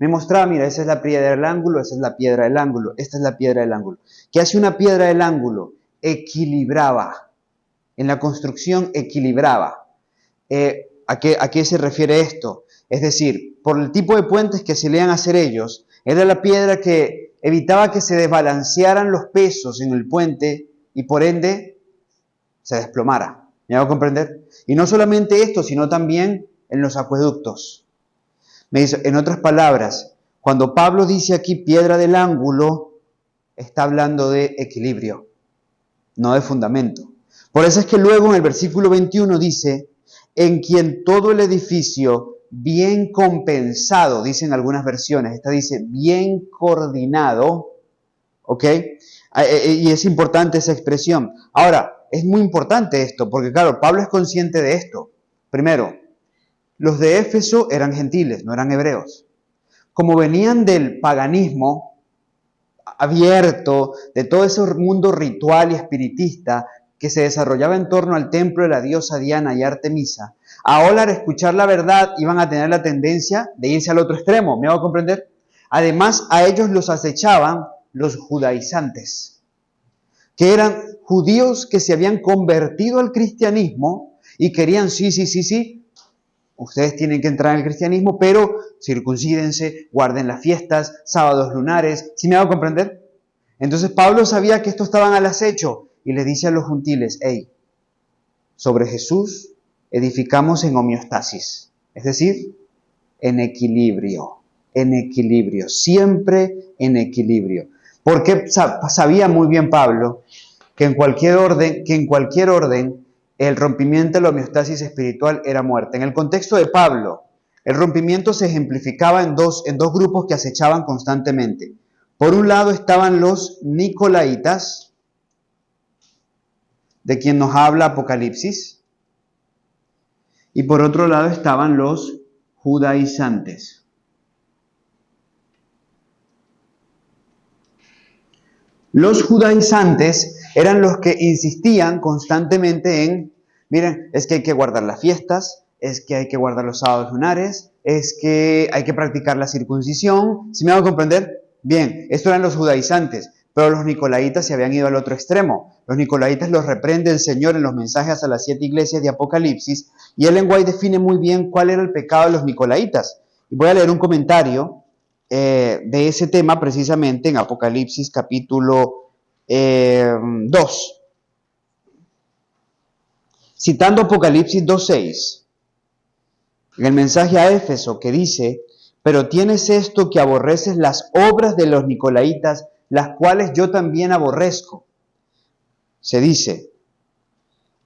Me mostraba, mira, esa es la piedra del ángulo, esa es la piedra del ángulo, esta es la piedra del ángulo. ¿Qué hace una piedra del ángulo? Equilibraba. En la construcción equilibraba. ¿A qué se refiere esto? Es decir, por el tipo de puentes que se le iban a hacer ellos, era la piedra que evitaba que se desbalancearan los pesos en el puente y por ende se desplomara. ¿Me hago comprender? Y no solamente esto, sino también en los acueductos. Me dice, en otras palabras, cuando Pablo dice aquí piedra del ángulo, está hablando de equilibrio, no de fundamento. Por eso es que luego en el versículo 21 dice, en quien todo el edificio bien compensado, dicen algunas versiones, esta dice bien coordinado, ¿ok? Y es importante esa expresión. Ahora, es muy importante esto, porque claro, Pablo es consciente de esto. Primero, los de Éfeso eran gentiles, no eran hebreos. Como venían del paganismo abierto, de todo ese mundo ritual y espiritista que se desarrollaba en torno al templo de la diosa Diana y Artemisa, ahora al escuchar la verdad iban a tener la tendencia de irse al otro extremo, ¿me hago comprender? Además, a ellos los acechaban los judaizantes, que eran judíos que se habían convertido al cristianismo y querían, sí, ustedes tienen que entrar en el cristianismo, pero circuncídense, guarden las fiestas, sábados lunares. ¿Sí me hago comprender? Entonces Pablo sabía que estos estaban al acecho y les dice a los gentiles, hey, sobre Jesús edificamos en homeostasis, es decir, en equilibrio, siempre en equilibrio. Porque sabía muy bien Pablo que en cualquier orden, el rompimiento de la homeostasis espiritual era muerte. En el contexto de Pablo, el rompimiento se ejemplificaba en dos grupos que acechaban constantemente. Por un lado estaban los nicolaitas, de quien nos habla Apocalipsis, y por otro lado estaban los judaizantes. Los judaizantes eran los que insistían constantemente en, miren, es que hay que guardar las fiestas, es que hay que guardar los sábados lunares, es que hay que practicar la circuncisión. ¿Sí me hago comprender? Bien, estos eran los judaizantes, pero los nicolaitas se habían ido al otro extremo. Los nicolaitas los reprende el Señor en los mensajes a las 7 iglesias de Apocalipsis, y Ellen White define muy bien cuál era el pecado de los nicolaitas. Y voy a leer un comentario de ese tema precisamente en Apocalipsis capítulo 2. Citando Apocalipsis 2:6, en el mensaje a Éfeso que dice, pero tienes esto que aborreces las obras de los nicolaitas, las cuales yo también aborrezco. Se dice,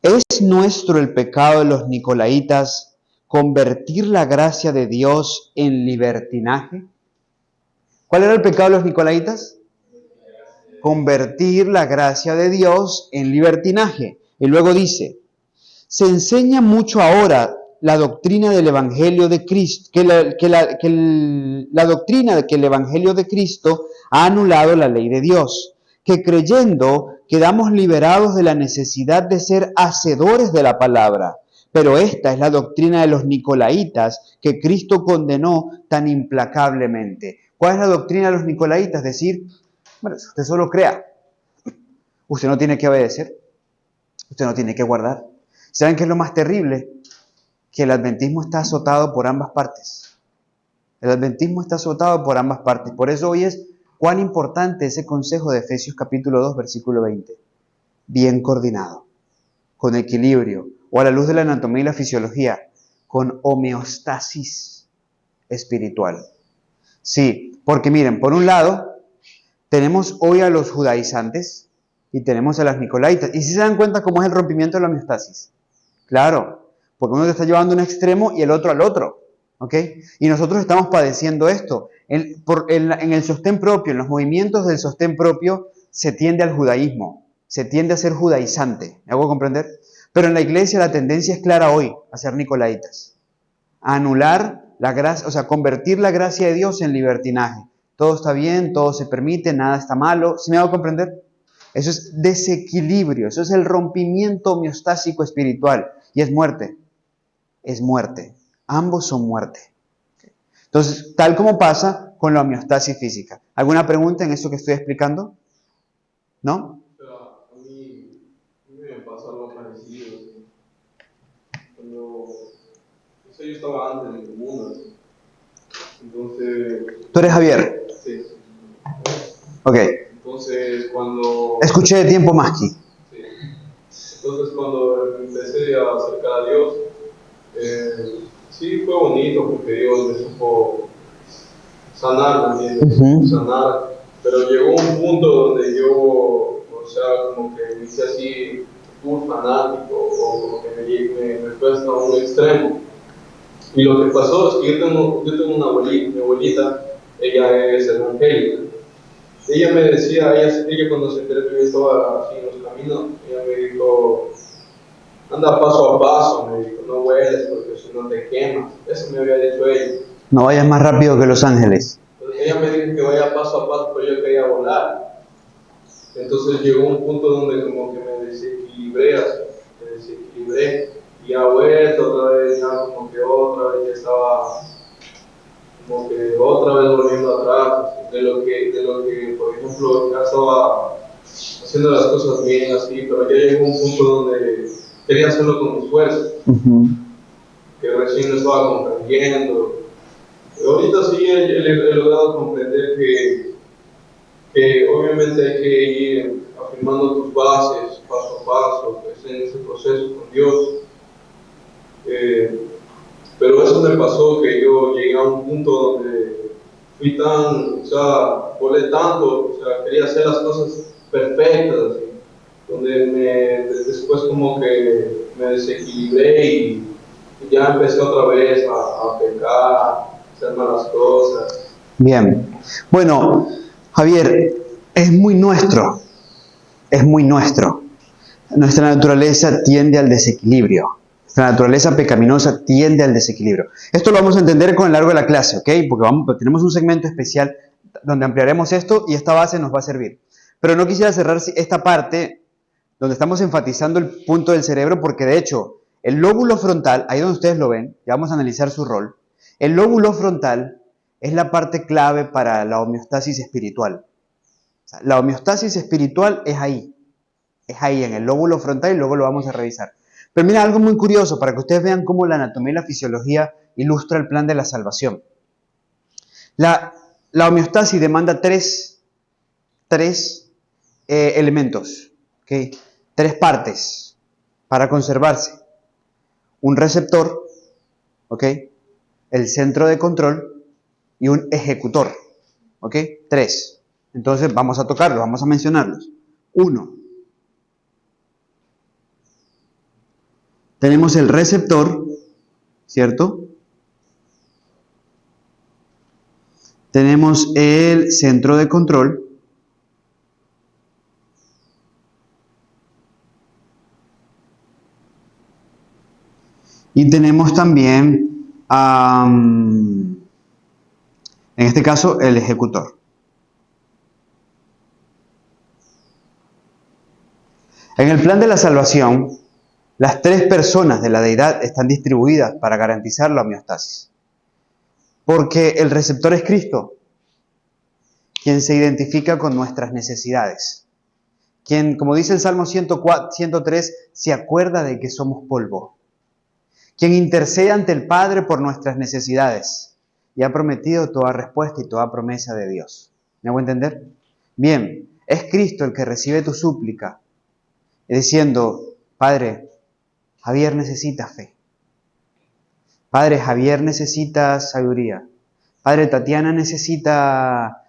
¿es nuestro el pecado de los nicolaitas convertir la gracia de Dios en libertinaje? ¿Cuál era el pecado de los nicolaitas? Convertir la gracia de Dios en libertinaje. Y luego dice, se enseña mucho ahora la doctrina del Evangelio de Cristo, la doctrina de que el Evangelio de Cristo ha anulado la ley de Dios, que creyendo quedamos liberados de la necesidad de ser hacedores de la palabra. Pero esta es la doctrina de los nicolaitas que Cristo condenó tan implacablemente. ¿Cuál es la doctrina de los nicolaitas? Decir, bueno, usted solo crea. Usted no tiene que obedecer. Usted no tiene que guardar. ¿Saben qué es lo más terrible? Que el adventismo está azotado por ambas partes. El adventismo está azotado por ambas partes. Por eso hoy es cuán importante ese consejo de Efesios capítulo 2, versículo 20. Bien coordinado, con equilibrio, o a la luz de la anatomía y la fisiología, con homeostasis espiritual. Sí, porque miren, por un lado, tenemos hoy a los judaizantes y tenemos a las nicolaitas. ¿Y si se dan cuenta cómo es el rompimiento de la homeostasis? Claro, porque uno te está llevando a un extremo y el otro al otro. ¿Ok? Y nosotros estamos padeciendo esto. En el sostén propio, en los movimientos del sostén propio, se tiende al judaísmo, se tiende a ser judaizante. ¿Me hago comprender? Pero en la iglesia la tendencia es clara hoy a ser nicolaitas, a anular la gracia, o sea, convertir la gracia de Dios en libertinaje. Todo está bien, todo se permite, nada está malo. ¿Sí me hago comprender? Eso es desequilibrio, eso es el rompimiento homeostásico espiritual y es muerte. Es muerte. Ambos son muerte. Entonces, tal como pasa con la homeostasis física. ¿Alguna pregunta en eso que estoy explicando? ¿No? O sea, a mí me pasa algo parecido. ¿Sí? Cuando, no sé, yo estaba antes en el mundo. Entonces... ¿Tú eres Javier? Sí. Ok. Entonces, cuando... Escuché de tiempo más aquí. Sí. Entonces, cuando empecé a acercar a Dios, sí fue bonito porque Dios me supo sanar, ¿me entiendes? Sanar. Pero llegó un punto donde yo, o sea, como que me hice así, un fanático, o como que me fue hasta un extremo. Y lo que pasó es que yo tengo una abuelita, mi abuelita, ella es evangélica. Ella me decía, ella cuando se enteró que yo estaba así en los caminos, ella me dijo, anda paso a paso, me dijo, no vueles porque si no te quemas. Eso me había dicho ella. No vayas más rápido que Los Ángeles. Entonces ella me dijo que vaya paso a paso, pero yo quería volar. Entonces llegó un punto donde como que me desequilibré, y ha vuelto otra vez, ya como que otra vez ya estaba, como que otra vez volviendo atrás, de lo que por ejemplo, ya estaba haciendo las cosas bien así, pero ya llegó un punto donde quería hacerlo con mis fuerzas, que recién lo estaba comprendiendo. Y ahorita sí he logrado comprender que obviamente hay que ir afirmando tus bases paso a paso, pues, en ese proceso con Dios. Pero eso me pasó que yo llegué a un punto donde fui tan, o sea, volé tanto, o sea, quería hacer las cosas perfectas, así, donde después como que me desequilibré y ya empecé otra vez a pecar, a hacer malas cosas. Bien. Bueno, Javier, es muy nuestro. Es muy nuestro. Nuestra naturaleza tiende al desequilibrio. Nuestra naturaleza pecaminosa tiende al desequilibrio. Esto lo vamos a entender con el largo de la clase, ¿ok? Porque tenemos un segmento especial donde ampliaremos esto y esta base nos va a servir. Pero no quisiera cerrar esta parte donde estamos enfatizando el punto del cerebro porque de hecho el lóbulo frontal, ahí donde ustedes lo ven, ya vamos a analizar su rol, el lóbulo frontal es la parte clave para la homeostasis espiritual. O sea, la homeostasis espiritual es ahí en el lóbulo frontal y luego lo vamos a revisar. Pero mira, algo muy curioso para que ustedes vean cómo la anatomía y la fisiología ilustra el plan de la salvación. La homeostasis demanda tres elementos, ¿okay? 3 partes para conservarse. Un receptor, ¿ok? El centro de control y un ejecutor, ¿ok? 3. Entonces vamos a tocarlos, vamos a mencionarlos. 1. Tenemos el receptor, ¿cierto? Tenemos el centro de control. Y tenemos también, en este caso, el ejecutor. En el plan de la salvación, las tres personas de la deidad están distribuidas para garantizar la homeostasis. Porque el receptor es Cristo, quien se identifica con nuestras necesidades. Quien, como dice el Salmo 103, se acuerda de que somos polvo. Quien intercede ante el Padre por nuestras necesidades y ha prometido toda respuesta y toda promesa de Dios. ¿Me hago entender? Bien, es Cristo el que recibe tu súplica, diciendo: Padre, Javier necesita fe. Padre, Javier necesita sabiduría. Padre, Tatiana necesita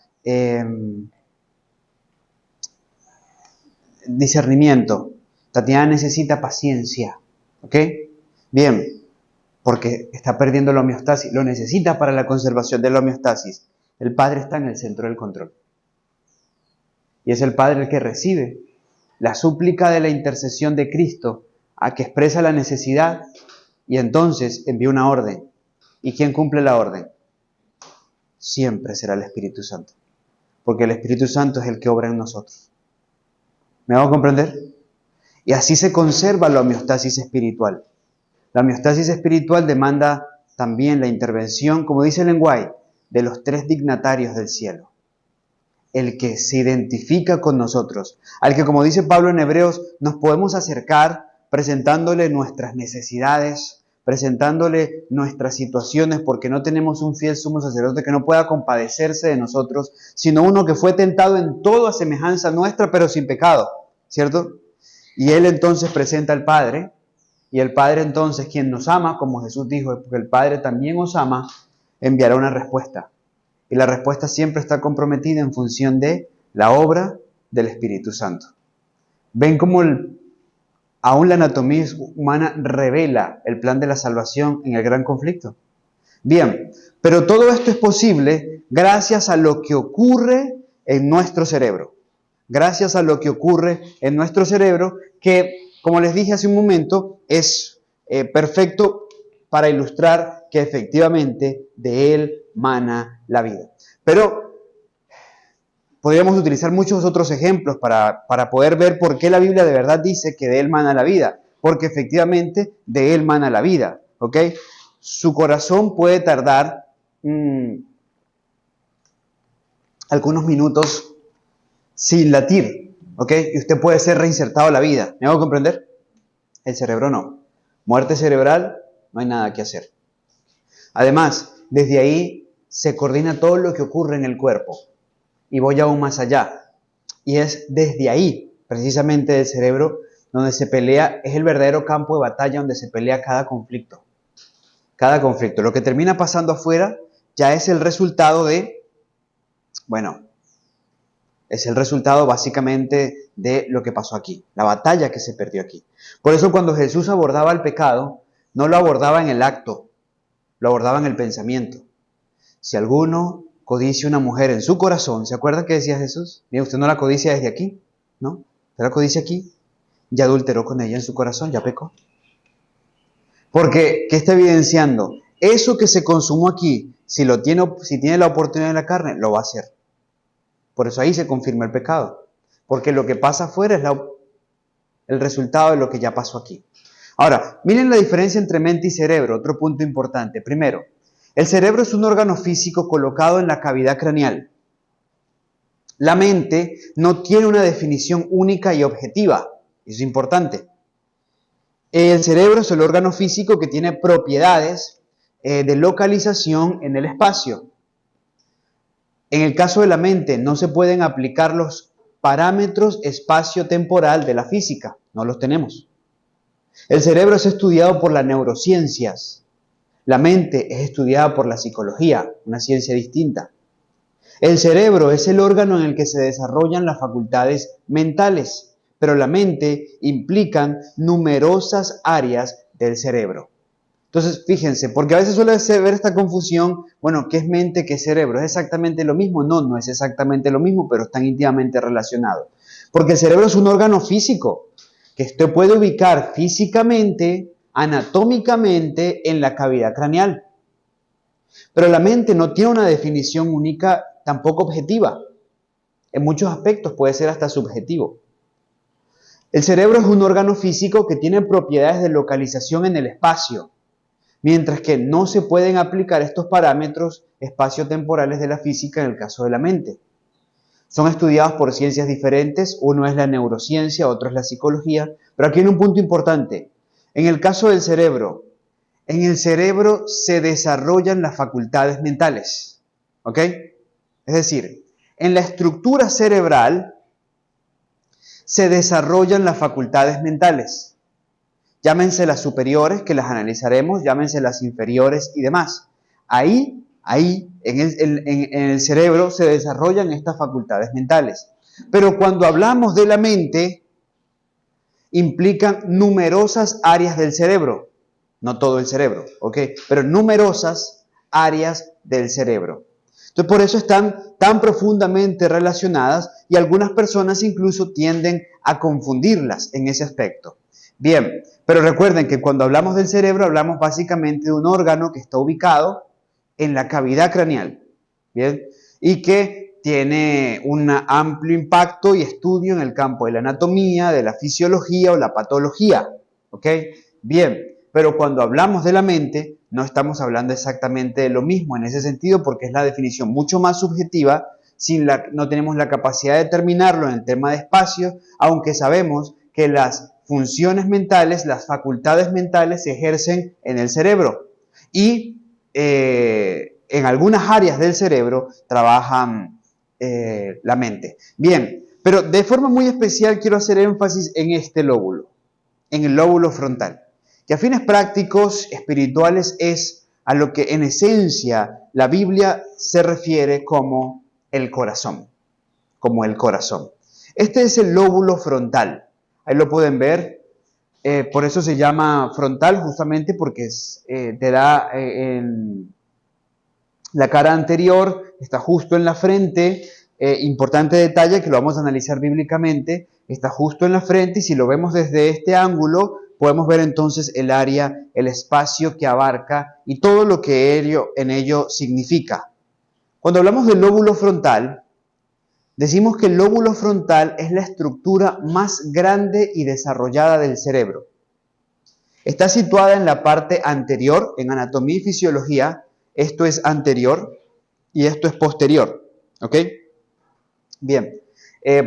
discernimiento. Tatiana necesita paciencia. ¿Ok? Bien, porque está perdiendo la homeostasis. Lo necesita para la conservación de la homeostasis. El Padre está en el centro del control. Y es el Padre el que recibe la súplica de la intercesión de Cristo, a que expresa la necesidad y entonces envía una orden. ¿Y quién cumple la orden? Siempre será el Espíritu Santo. Porque el Espíritu Santo es el que obra en nosotros. ¿Me hago comprender? Y así se conserva la homeostasis espiritual. La homeostasis espiritual demanda también la intervención, como dice el lenguaje, de los tres dignatarios del cielo. El que se identifica con nosotros, al que, como dice Pablo en Hebreos, nos podemos acercar presentándole nuestras necesidades, presentándole nuestras situaciones, porque no tenemos un fiel sumo sacerdote que no pueda compadecerse de nosotros, sino uno que fue tentado en todo a semejanza nuestra, pero sin pecado, ¿cierto? Y él entonces presenta al Padre, y el Padre entonces, quien nos ama, como Jesús dijo, porque el Padre también os ama, enviará una respuesta. Y la respuesta siempre está comprometida en función de la obra del Espíritu Santo. ¿Ven cómo aún la anatomía humana revela el plan de la salvación en el gran conflicto? Bien, pero todo esto es posible gracias a lo que ocurre en nuestro cerebro. Gracias a lo que ocurre en nuestro cerebro, que, como les dije hace un momento, es perfecto para ilustrar que efectivamente de él mana la vida. Pero podríamos utilizar muchos otros ejemplos para poder ver por qué la Biblia de verdad dice que de él mana la vida. Porque efectivamente de él mana la vida. ¿Ok? Su corazón puede tardar algunos minutos sin latir. ¿Ok? Y usted puede ser reinsertado a la vida. ¿Me hago comprender? El cerebro no. Muerte cerebral, no hay nada que hacer. Además, desde ahí se coordina todo lo que ocurre en el cuerpo. Y voy aún más allá. Y es desde ahí, precisamente del cerebro, donde se pelea, es el verdadero campo de batalla donde se pelea cada conflicto. Cada conflicto. Lo que termina pasando afuera ya es el resultado de, es el resultado básicamente de lo que pasó aquí, la batalla que se perdió aquí. Por eso cuando Jesús abordaba el pecado, no lo abordaba en el acto, lo abordaba en el pensamiento. Si alguno codicia una mujer en su corazón, ¿se acuerdan que decía Jesús? Mira, usted no la codicia desde aquí, ¿no? Usted la codicia aquí, ya adulteró con ella en su corazón, ya pecó. Porque, ¿qué está evidenciando? Eso que se consumó aquí, si tiene la oportunidad en la carne, lo va a hacer. Por eso ahí se confirma el pecado. Porque lo que pasa afuera es el resultado de lo que ya pasó aquí. Ahora, miren la diferencia entre mente y cerebro, otro punto importante. Primero, el cerebro es un órgano físico colocado en la cavidad craneal. La mente no tiene una definición única y objetiva. Eso es importante. El cerebro es el órgano físico que tiene propiedades de localización en el espacio. En el caso de la mente, no se pueden aplicar los parámetros espacio-temporal de la física. No los tenemos. El cerebro es estudiado por las neurociencias. La mente es estudiada por la psicología, una ciencia distinta. El cerebro es el órgano en el que se desarrollan las facultades mentales, pero la mente implica numerosas áreas del cerebro. Entonces, fíjense, porque a veces suele ver esta confusión, ¿qué es mente, qué es cerebro? ¿Es exactamente lo mismo? No, no es exactamente lo mismo, pero están íntimamente relacionados. Porque el cerebro es un órgano físico, que usted puede ubicar físicamente, anatómicamente, en la cavidad craneal. Pero la mente no tiene una definición única, tampoco objetiva. En muchos aspectos puede ser hasta subjetivo. El cerebro es un órgano físico que tiene propiedades de localización en el espacio, mientras que no se pueden aplicar estos parámetros espaciotemporales de la física en el caso de la mente. Son estudiados por ciencias diferentes, uno es la neurociencia, otro es la psicología, pero aquí hay un punto importante. En el caso del cerebro, en el cerebro se desarrollan las facultades mentales, ¿ok? Es decir, en la estructura cerebral se desarrollan las facultades mentales. Llámense las superiores, que las analizaremos, llámense las inferiores y demás. Ahí, en el cerebro se desarrollan estas facultades mentales. Pero cuando hablamos de la mente, implican numerosas áreas del cerebro. No todo el cerebro, ¿ok? Pero numerosas áreas del cerebro. Entonces, por eso están tan profundamente relacionadas y algunas personas incluso tienden a confundirlas en ese aspecto. Bien, pero recuerden que cuando hablamos del cerebro hablamos básicamente de un órgano que está ubicado en la cavidad craneal, ¿bien? Y que tiene un amplio impacto y estudio en el campo de la anatomía, de la fisiología o la patología, ¿ok? Bien, pero cuando hablamos de la mente no estamos hablando exactamente de lo mismo en ese sentido porque es la definición mucho más subjetiva, no tenemos la capacidad de determinarlo en el tema de espacio, aunque sabemos que las funciones mentales, las facultades mentales se ejercen en el cerebro y en algunas áreas del cerebro trabajan la mente. Bien, pero de forma muy especial quiero hacer énfasis en este lóbulo, en el lóbulo frontal, que a fines prácticos, espirituales, es a lo que en esencia la Biblia se refiere como el corazón, como el corazón. Este es el lóbulo frontal, ahí lo pueden ver. Por eso se llama frontal, justamente porque te da en la cara anterior, está justo en la frente. Importante detalle que lo vamos a analizar bíblicamente, está justo en la frente y si lo vemos desde este ángulo, podemos ver entonces el área, el espacio que abarca y todo lo que en ello significa. Cuando hablamos del lóbulo frontal, decimos que el lóbulo frontal es la estructura más grande y desarrollada del cerebro. Está situada en la parte anterior, en anatomía y fisiología, esto es anterior y esto es posterior, ¿ok? Bien,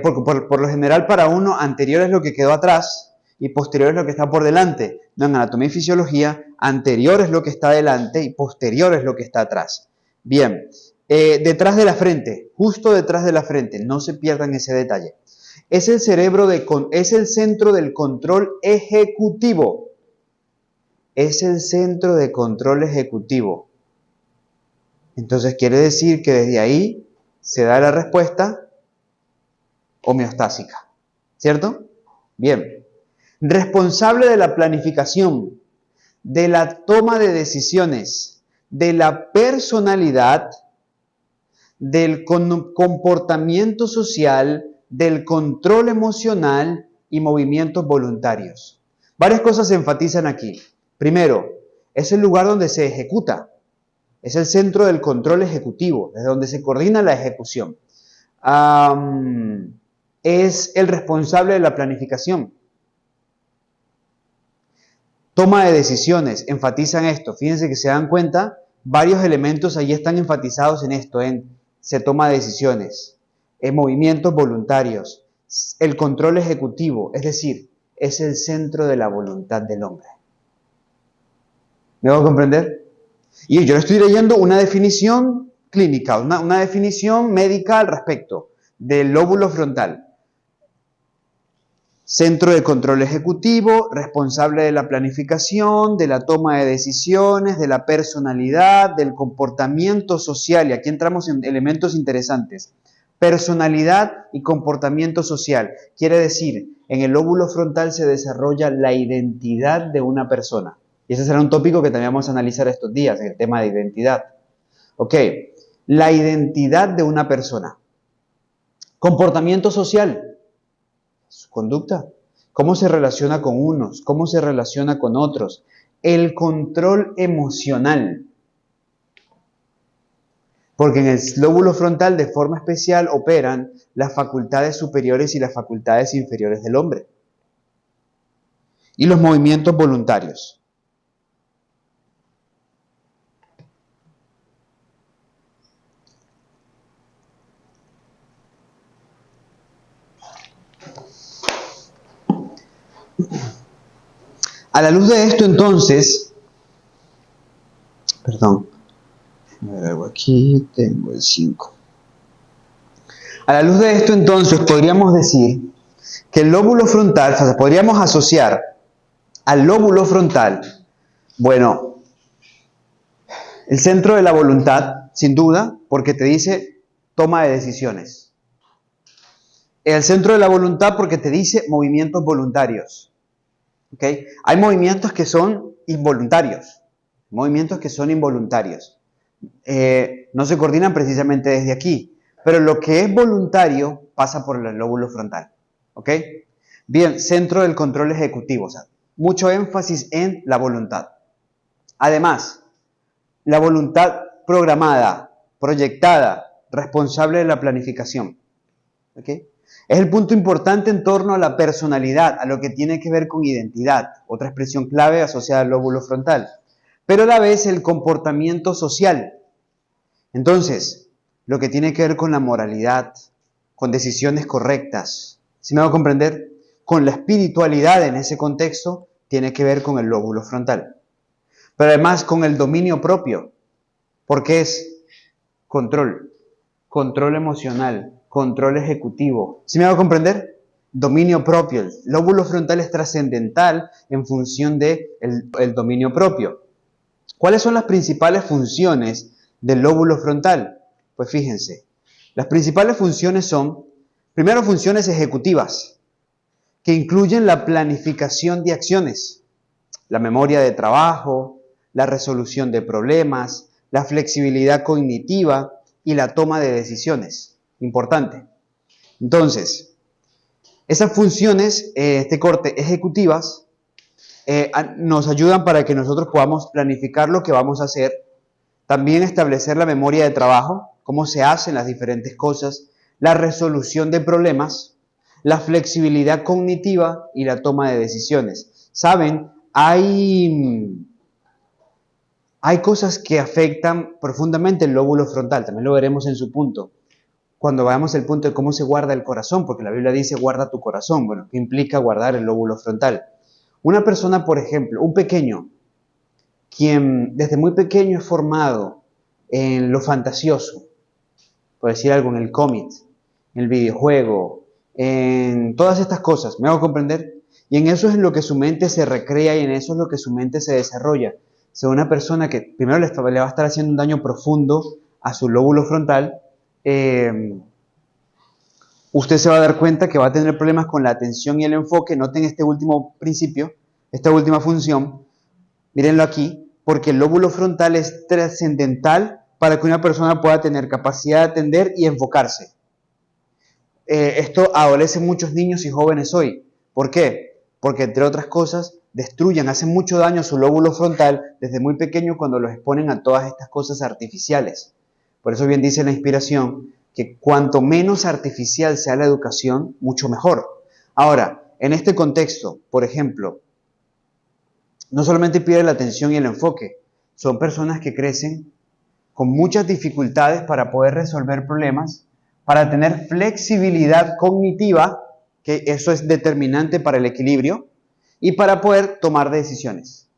por lo general para uno anterior es lo que quedó atrás y posterior es lo que está por delante. No, en anatomía y fisiología, anterior es lo que está delante y posterior es lo que está atrás. Bien, detrás de la frente, justo detrás de la frente, no se pierdan ese detalle. Es el es el centro del control ejecutivo. Es el centro de control ejecutivo. Entonces quiere decir que desde ahí se da la respuesta homeostásica, ¿cierto? Bien. Responsable de la planificación, de la toma de decisiones, de la personalidad, del comportamiento social, del control emocional y movimientos voluntarios. Varias cosas se enfatizan aquí. Primero, es el lugar donde se ejecuta. Es el centro del control ejecutivo, desde donde se coordina la ejecución. Es el responsable de la planificación. Toma de decisiones, enfatizan esto. Fíjense que se dan cuenta, varios elementos allí están enfatizados en esto, se toma decisiones, en movimientos voluntarios, el control ejecutivo, es decir, es el centro de la voluntad del hombre. ¿Me hago comprender? Y yo le estoy leyendo una definición clínica, una definición médica al respecto del lóbulo frontal. Centro de control ejecutivo, responsable de la planificación, de la toma de decisiones, de la personalidad, del comportamiento social. Y aquí entramos en elementos interesantes. Personalidad y comportamiento social. Quiere decir, en el lóbulo frontal se desarrolla la identidad de una persona. Y ese será un tópico que también vamos a analizar estos días, el tema de identidad. Ok, la identidad de una persona. Comportamiento social. Su conducta, cómo se relaciona con unos, cómo se relaciona con otros, el control emocional, porque en el lóbulo frontal de forma especial operan las facultades superiores y las facultades inferiores del hombre. y los movimientos voluntarios. A la luz de esto, entonces, perdón, a ver algo aquí, tengo el 5. A la luz de esto, entonces, podríamos decir que el lóbulo frontal, o sea, podríamos asociar al lóbulo frontal, bueno, el centro de la voluntad, sin duda, porque te dice toma de decisiones. El centro de la voluntad porque te dice movimientos voluntarios. ¿Okay? Hay movimientos que son involuntarios. Movimientos que son involuntarios. No se coordinan precisamente desde aquí. Pero lo que es voluntario pasa por el lóbulo frontal. ¿Ok? Bien, centro del control ejecutivo. O sea, mucho énfasis en la voluntad. Además, la voluntad programada, proyectada, responsable de la planificación. ¿Ok? Es el punto importante en torno a la personalidad, a lo que tiene que ver con identidad, otra expresión clave asociada al lóbulo frontal, pero a la vez el comportamiento social. Entonces, lo que tiene que ver con la moralidad, con decisiones correctas, ¿sí me hago comprender? Con la espiritualidad en ese contexto, tiene que ver con el lóbulo frontal. Pero además con el dominio propio, porque es control emocional, control ejecutivo. ¿Sí me hago comprender? Dominio propio. El lóbulo frontal es trascendental en función del dominio propio. ¿Cuáles son las principales funciones del lóbulo frontal? Pues fíjense, las principales funciones son, primero, funciones ejecutivas, que incluyen la planificación de acciones, la memoria de trabajo, la resolución de problemas, la flexibilidad cognitiva y la toma de decisiones. Importante. Entonces, esas funciones, ejecutivas, nos ayudan para que nosotros podamos planificar lo que vamos a hacer, también establecer la memoria de trabajo, cómo se hacen las diferentes cosas, la resolución de problemas, la flexibilidad cognitiva y la toma de decisiones. ¿Saben? Hay cosas que afectan profundamente el lóbulo frontal, también lo veremos en su punto. Cuando veamos el punto de cómo se guarda el corazón, porque la Biblia dice guarda tu corazón. Bueno, ¿qué implica guardar el lóbulo frontal? Una persona, por ejemplo, un pequeño, quien desde muy pequeño es formado en lo fantasioso, por decir algo, en el cómic, en el videojuego, en todas estas cosas, ¿me hago comprender? Y en eso es en lo que su mente se recrea y en eso es lo que su mente se desarrolla. O sea, una persona que primero le va a estar haciendo un daño profundo a su lóbulo frontal, usted se va a dar cuenta que va a tener problemas con la atención y el enfoque. Noten este último principio, esta última función, mírenlo aquí, porque el lóbulo frontal es trascendental para que una persona pueda tener capacidad de atender y enfocarse. Esto adolece muchos niños y jóvenes hoy. ¿Por qué? Porque, entre otras cosas, hacen mucho daño a su lóbulo frontal desde muy pequeño cuando los exponen a todas estas cosas artificiales. Por eso bien dice la inspiración que cuanto menos artificial sea la educación, mucho mejor. Ahora, en este contexto, por ejemplo, no solamente pierde la atención y el enfoque, son personas que crecen con muchas dificultades para poder resolver problemas, para tener flexibilidad cognitiva, que eso es determinante para el equilibrio, y para poder tomar decisiones.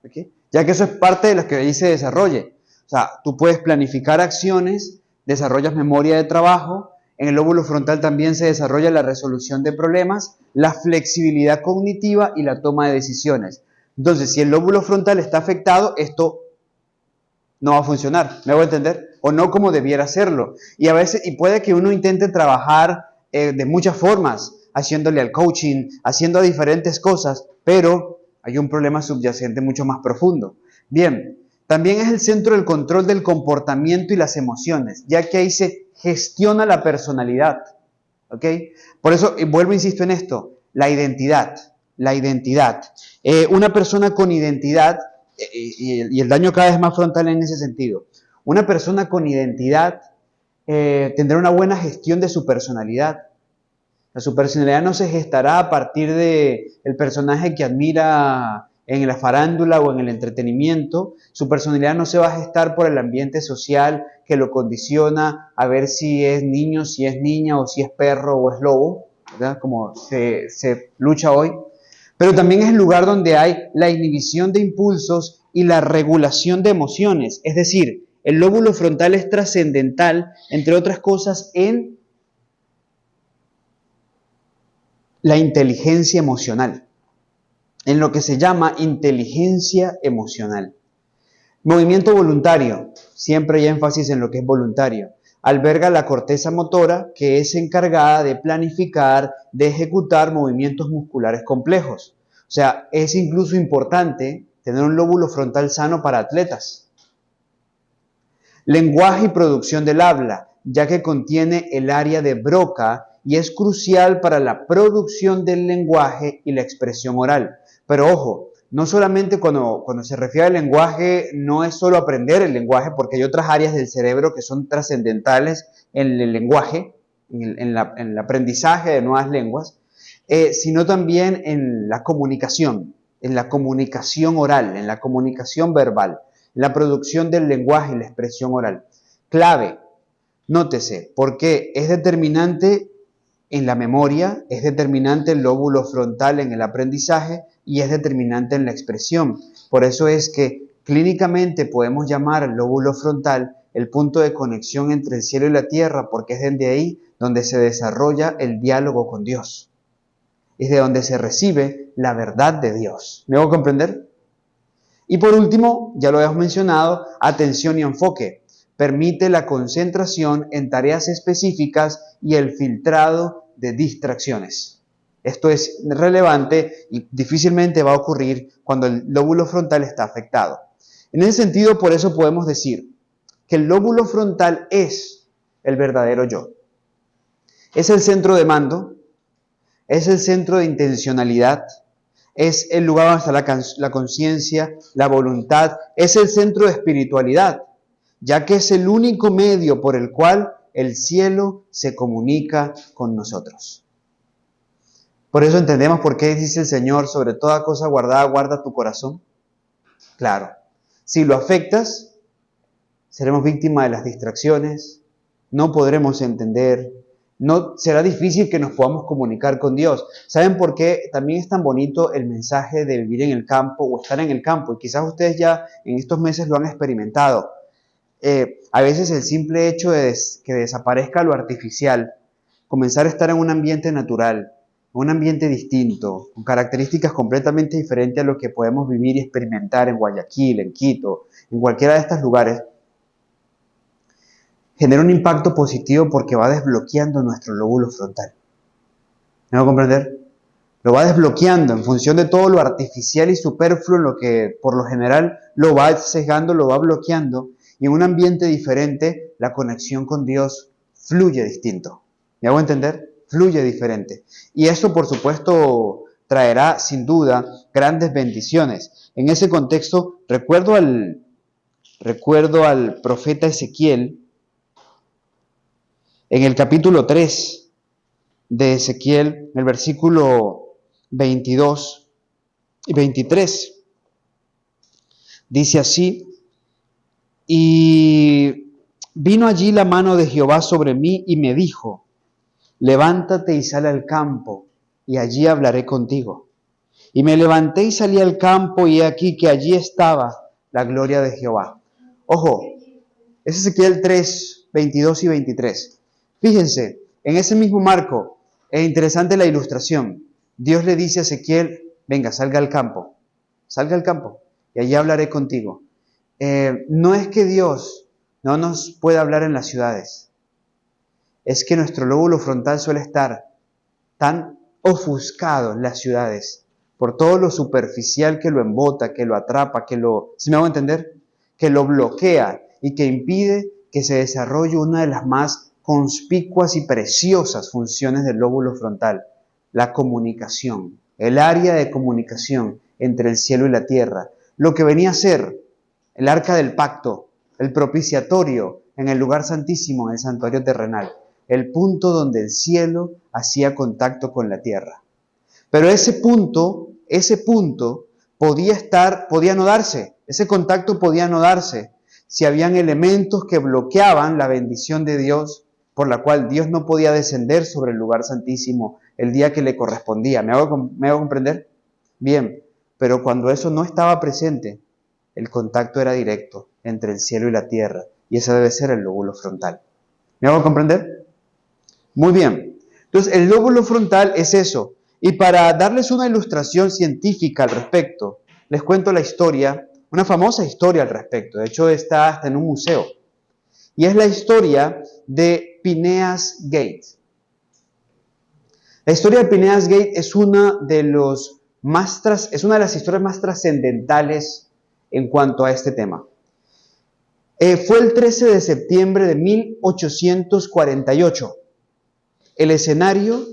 ¿Okay? Ya que eso es parte de lo que ahí se desarrolle. O sea, tú puedes planificar acciones, desarrollas memoria de trabajo, en el lóbulo frontal también se desarrolla la resolución de problemas, la flexibilidad cognitiva y la toma de decisiones. Entonces, si el lóbulo frontal está afectado, esto no va a funcionar, ¿me hago entender? O no como debiera hacerlo. Y a veces, y puede que uno intente trabajar de muchas formas, haciéndole al coaching, haciendo diferentes cosas, pero hay un problema subyacente mucho más profundo. Bien, también es el centro del control del comportamiento y las emociones, ya que ahí se gestiona la personalidad. ¿Ok? Por eso, vuelvo, insisto en esto, la identidad. Una persona con identidad, y el daño cada vez más frontal en ese sentido, una persona con identidad tendrá una buena gestión de su personalidad. La superpersonalidad no se gestará a partir de el personaje que admira en la farándula o en el entretenimiento. Su personalidad no se va a gestar por el ambiente social que lo condiciona a ver si es niño, si es niña o si es perro o es lobo, ¿verdad? Como se lucha hoy. Pero también es el lugar donde hay la inhibición de impulsos y la regulación de emociones. Es decir, el lóbulo frontal es trascendental, entre otras cosas, en la inteligencia emocional, en lo que se llama inteligencia emocional. Movimiento voluntario, siempre hay énfasis en lo que es voluntario. Alberga la corteza motora, que es encargada de planificar, de ejecutar movimientos musculares complejos. O sea, es incluso importante tener un lóbulo frontal sano para atletas. Lenguaje y producción del habla, ya que contiene el área de Broca y es crucial para la producción del lenguaje y la expresión oral. Pero ojo, no solamente cuando se refiere al lenguaje, no es solo aprender el lenguaje, porque hay otras áreas del cerebro que son trascendentales en el lenguaje, en el aprendizaje de nuevas lenguas, sino también en la comunicación oral, en la comunicación verbal, en la producción del lenguaje y la expresión oral. Clave, nótese, porque es determinante en la memoria, es determinante el lóbulo frontal en el aprendizaje y es determinante en la expresión. Por eso es que clínicamente podemos llamar al lóbulo frontal el punto de conexión entre el cielo y la tierra, porque es desde ahí donde se desarrolla el diálogo con Dios. Es de donde se recibe la verdad de Dios. ¿Me hago comprender? Y por último, ya lo hemos mencionado, atención y enfoque. Permite la concentración en tareas específicas y el filtrado de distracciones. Esto es relevante y difícilmente va a ocurrir cuando el lóbulo frontal está afectado. En ese sentido, por eso podemos decir que el lóbulo frontal es el verdadero yo. Es el centro de mando, es el centro de intencionalidad, es el lugar donde está la conciencia, la voluntad, es el centro de espiritualidad, ya que es el único medio por el cual el cielo se comunica con nosotros. Por eso entendemos por qué dice el Señor, sobre toda cosa guardada, guarda tu corazón. Claro, si lo afectas, seremos víctimas de las distracciones, no podremos entender, no será difícil que nos podamos comunicar con Dios. ¿Saben por qué también es tan bonito el mensaje de vivir en el campo o estar en el campo? Y quizás ustedes ya en estos meses lo han experimentado. A veces el simple hecho de que desaparezca lo artificial, comenzar a estar en un ambiente natural, un ambiente distinto, con características completamente diferentes a lo que podemos vivir y experimentar en Guayaquil, en Quito, en cualquiera de estos lugares, genera un impacto positivo porque va desbloqueando nuestro lóbulo frontal. ¿Me va a comprender? Lo va desbloqueando en función de todo lo artificial y superfluo, en lo que por lo general lo va sesgando, lo va bloqueando, y en un ambiente diferente la conexión con Dios fluye distinto. ¿Me hago entender? Fluye diferente. Y esto, por supuesto, traerá sin duda grandes bendiciones. En ese contexto, recuerdo al profeta Ezequiel, en el capítulo 3 de Ezequiel, en el versículo 22 y 23, dice así: y vino allí la mano de Jehová sobre mí y me dijo, levántate y sal al campo, y allí hablaré contigo. Y me levanté y salí al campo, y he aquí que allí estaba la gloria de Jehová. Ojo, es Ezequiel 3, 22 y 23. Fíjense, en ese mismo marco, es interesante la ilustración. Dios le dice a Ezequiel, venga, salga al campo, y allí hablaré contigo. No es que Dios no nos pueda hablar en las ciudades, es que nuestro lóbulo frontal suele estar tan ofuscado en las ciudades, por todo lo superficial que lo embota, que lo atrapa, ¿sí me hago entender? Que lo bloquea y que impide que se desarrolle una de las más conspicuas y preciosas funciones del lóbulo frontal, la comunicación, el área de comunicación entre el cielo y la tierra, lo que venía a ser el arca del pacto, el propiciatorio en el lugar santísimo, en el santuario terrenal. el punto donde el cielo hacía contacto con la tierra. Pero ese punto podía no darse, ese contacto podía no darse si habían elementos que bloqueaban la bendición de Dios, por la cual Dios no podía descender sobre el lugar santísimo el día que le correspondía. ¿Me hago comprender? Bien, pero cuando eso no estaba presente, el contacto era directo entre el cielo y la tierra, y ese debe ser el lóbulo frontal. ¿Me hago comprender? Muy bien. Entonces, el lóbulo frontal es eso. Y para darles una ilustración científica al respecto, les cuento la historia, una famosa historia al respecto. De hecho, está hasta en un museo. Y es la historia de Phineas Gage. La historia de Phineas Gage es una de las historias más trascendentales en cuanto a este tema. Fue el 13 de septiembre de 1848. El escenario,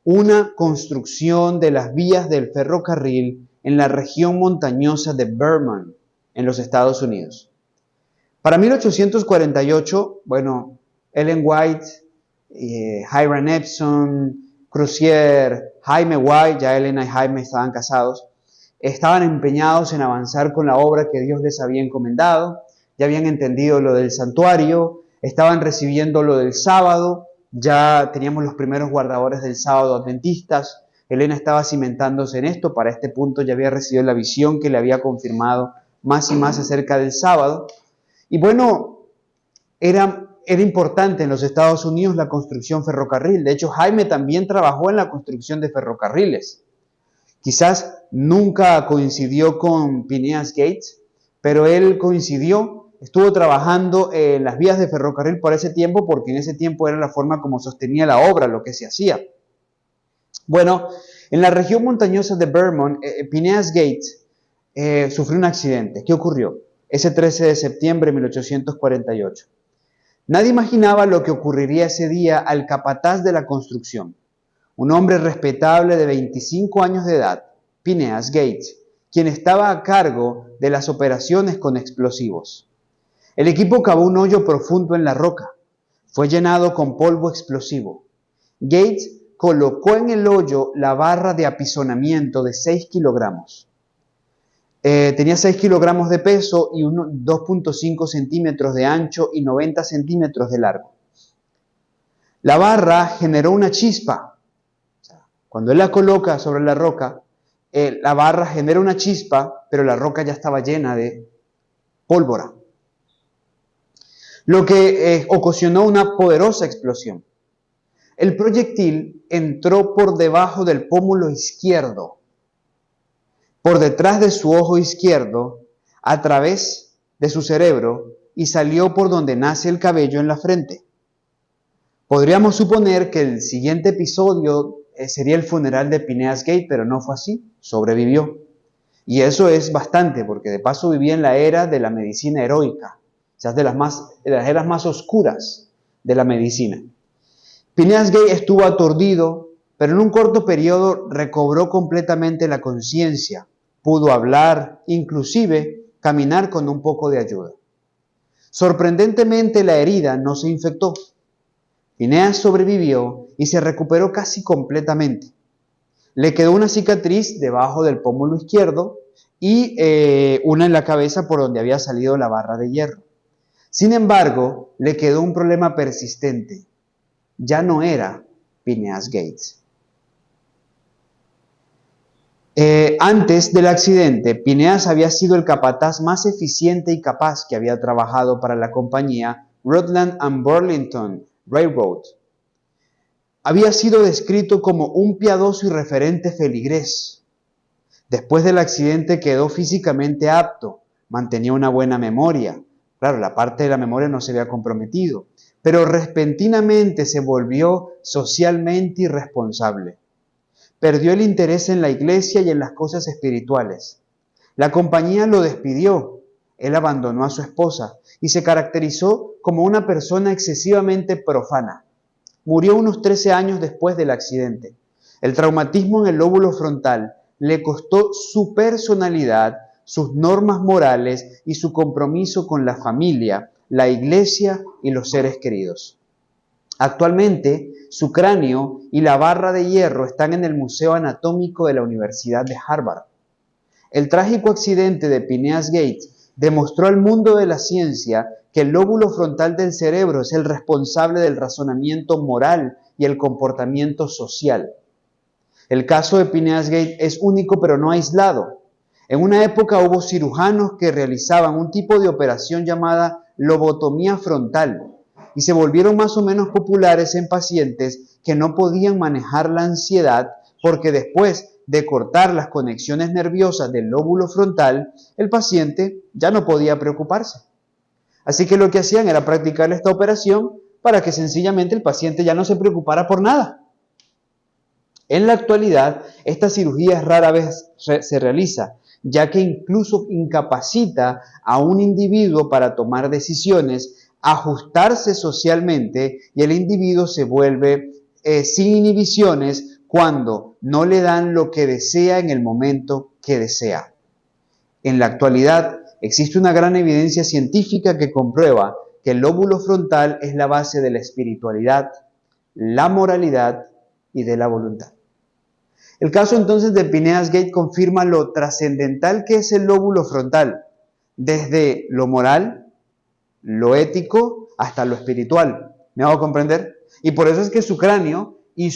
una construcción de las vías del ferrocarril en la región montañosa de Vermont, en los Estados Unidos. Para 1848, bueno, Ellen White, Hiram Epson, Crozier, Jaime White, ya Ellen y Jaime estaban casados, estaban empeñados en avanzar con la obra que Dios les había encomendado, ya habían entendido lo del santuario, estaban recibiendo lo del sábado, ya teníamos los primeros guardadores del sábado adventistas. Elena estaba cimentándose en esto, para este punto ya había recibido la visión que le había confirmado más y más acerca del sábado. Y bueno, era importante en los Estados Unidos la construcción ferrocarril. De hecho, Jaime también trabajó en la construcción de ferrocarriles. Quizás nunca coincidió con Phineas Gage, pero él estuvo trabajando en las vías de ferrocarril por ese tiempo, porque en ese tiempo era la forma como sostenía la obra, lo que se hacía. Bueno, en la región montañosa de Vermont, Phineas Gage sufrió un accidente. ¿Qué ocurrió? Ese 13 de septiembre de 1848. Nadie imaginaba lo que ocurriría ese día al capataz de la construcción, un hombre respetable de 25 años de edad, Phineas Gage, quien estaba a cargo de las operaciones con explosivos. El equipo cavó un hoyo profundo en la roca. Fue llenado con polvo explosivo. Gage colocó en el hoyo la barra de apisonamiento de 6 kilogramos. Tenía 6 kilogramos de peso y 2.5 centímetros de ancho y 90 centímetros de largo. La barra generó una chispa. Cuando él la coloca sobre la roca, la barra genera una chispa, pero la roca ya estaba llena de pólvora, lo que ocasionó una poderosa explosión. El proyectil entró por debajo del pómulo izquierdo, por detrás de su ojo izquierdo, a través de su cerebro, y salió por donde nace el cabello en la frente. Podríamos suponer que el siguiente episodio sería el funeral de Phineas Gage, pero no fue así, sobrevivió. Y eso es bastante, porque de paso vivía en la era de la medicina heroica, quizás de las eras más oscuras de la medicina. Phineas Gage estuvo aturdido, pero en un corto periodo recobró completamente la conciencia, pudo hablar, inclusive caminar con un poco de ayuda. Sorprendentemente, la herida no se infectó. Phineas sobrevivió y se recuperó casi completamente. Le quedó una cicatriz debajo del pómulo izquierdo y una en la cabeza por donde había salido la barra de hierro. Sin embargo, le quedó un problema persistente. Ya no era Phineas Gage. Antes del accidente, Phineas había sido el capataz más eficiente y capaz que había trabajado para la compañía Rutland and Burlington Railroad. Había sido descrito como un piadoso y referente feligrés. Después del accidente quedó físicamente apto, mantenía una buena memoria. Claro, la parte de la memoria no se había comprometido, pero repentinamente se volvió socialmente irresponsable. Perdió el interés en la iglesia y en las cosas espirituales. La compañía lo despidió. Él abandonó a su esposa y se caracterizó como una persona excesivamente profana. Murió unos 13 años después del accidente. El traumatismo en el lóbulo frontal le costó su personalidad, sus normas morales y su compromiso con la familia, la iglesia y los seres queridos. Actualmente, su cráneo y la barra de hierro están en el Museo Anatómico de la Universidad de Harvard. El trágico accidente de Phineas Gates demostró al mundo de la ciencia que el lóbulo frontal del cerebro es el responsable del razonamiento moral y el comportamiento social. El caso de Phineas Gates es único pero no aislado. En una época hubo cirujanos que realizaban un tipo de operación llamada lobotomía frontal y se volvieron más o menos populares en pacientes que no podían manejar la ansiedad porque después de cortar las conexiones nerviosas del lóbulo frontal, el paciente ya no podía preocuparse. Así que lo que hacían era practicar esta operación para que sencillamente el paciente ya no se preocupara por nada. En la actualidad, esta cirugía rara vez se realiza, ya que incluso incapacita a un individuo para tomar decisiones, ajustarse socialmente y el individuo se vuelve sin inhibiciones cuando no le dan lo que desea en el momento que desea. En la actualidad, existe una gran evidencia científica que comprueba que el lóbulo frontal es la base de la espiritualidad, la moralidad y de la voluntad. El caso entonces de Phineas Gates confirma lo trascendental que es el lóbulo frontal, desde lo moral, lo ético, hasta lo espiritual. ¿Me hago comprender? Y por eso es que su cráneo y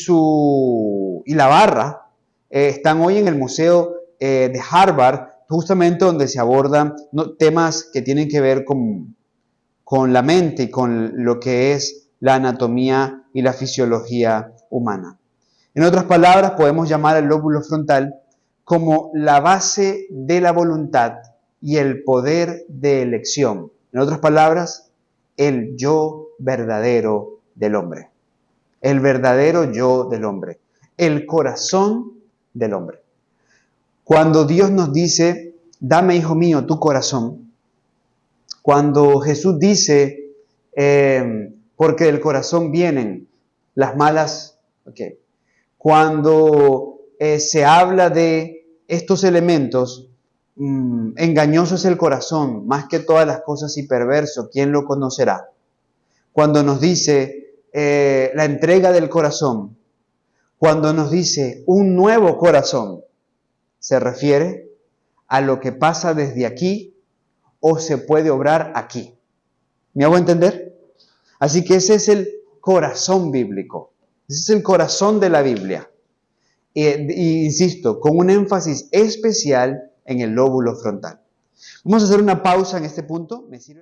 la barra están hoy en el Museo de Harvard, justamente donde se abordan temas que tienen que ver con la mente y con lo que es la anatomía y la fisiología humana. En otras palabras, podemos llamar al lóbulo frontal como la base de la voluntad y el poder de elección. En otras palabras, el yo verdadero del hombre. El verdadero yo del hombre. El corazón del hombre. Cuando Dios nos dice, dame, hijo mío, tu corazón. Cuando Jesús dice, porque del corazón vienen las malas, Cuando se habla de estos elementos, engañoso es el corazón, más que todas las cosas y perverso, ¿quién lo conocerá? Cuando nos dice la entrega del corazón, cuando nos dice un nuevo corazón, se refiere a lo que pasa desde aquí o se puede obrar aquí. ¿Me hago entender? Así que ese es el corazón bíblico. Ese es el corazón de la Biblia. Y insisto, con un énfasis especial en el lóbulo frontal. Vamos a hacer una pausa en este punto.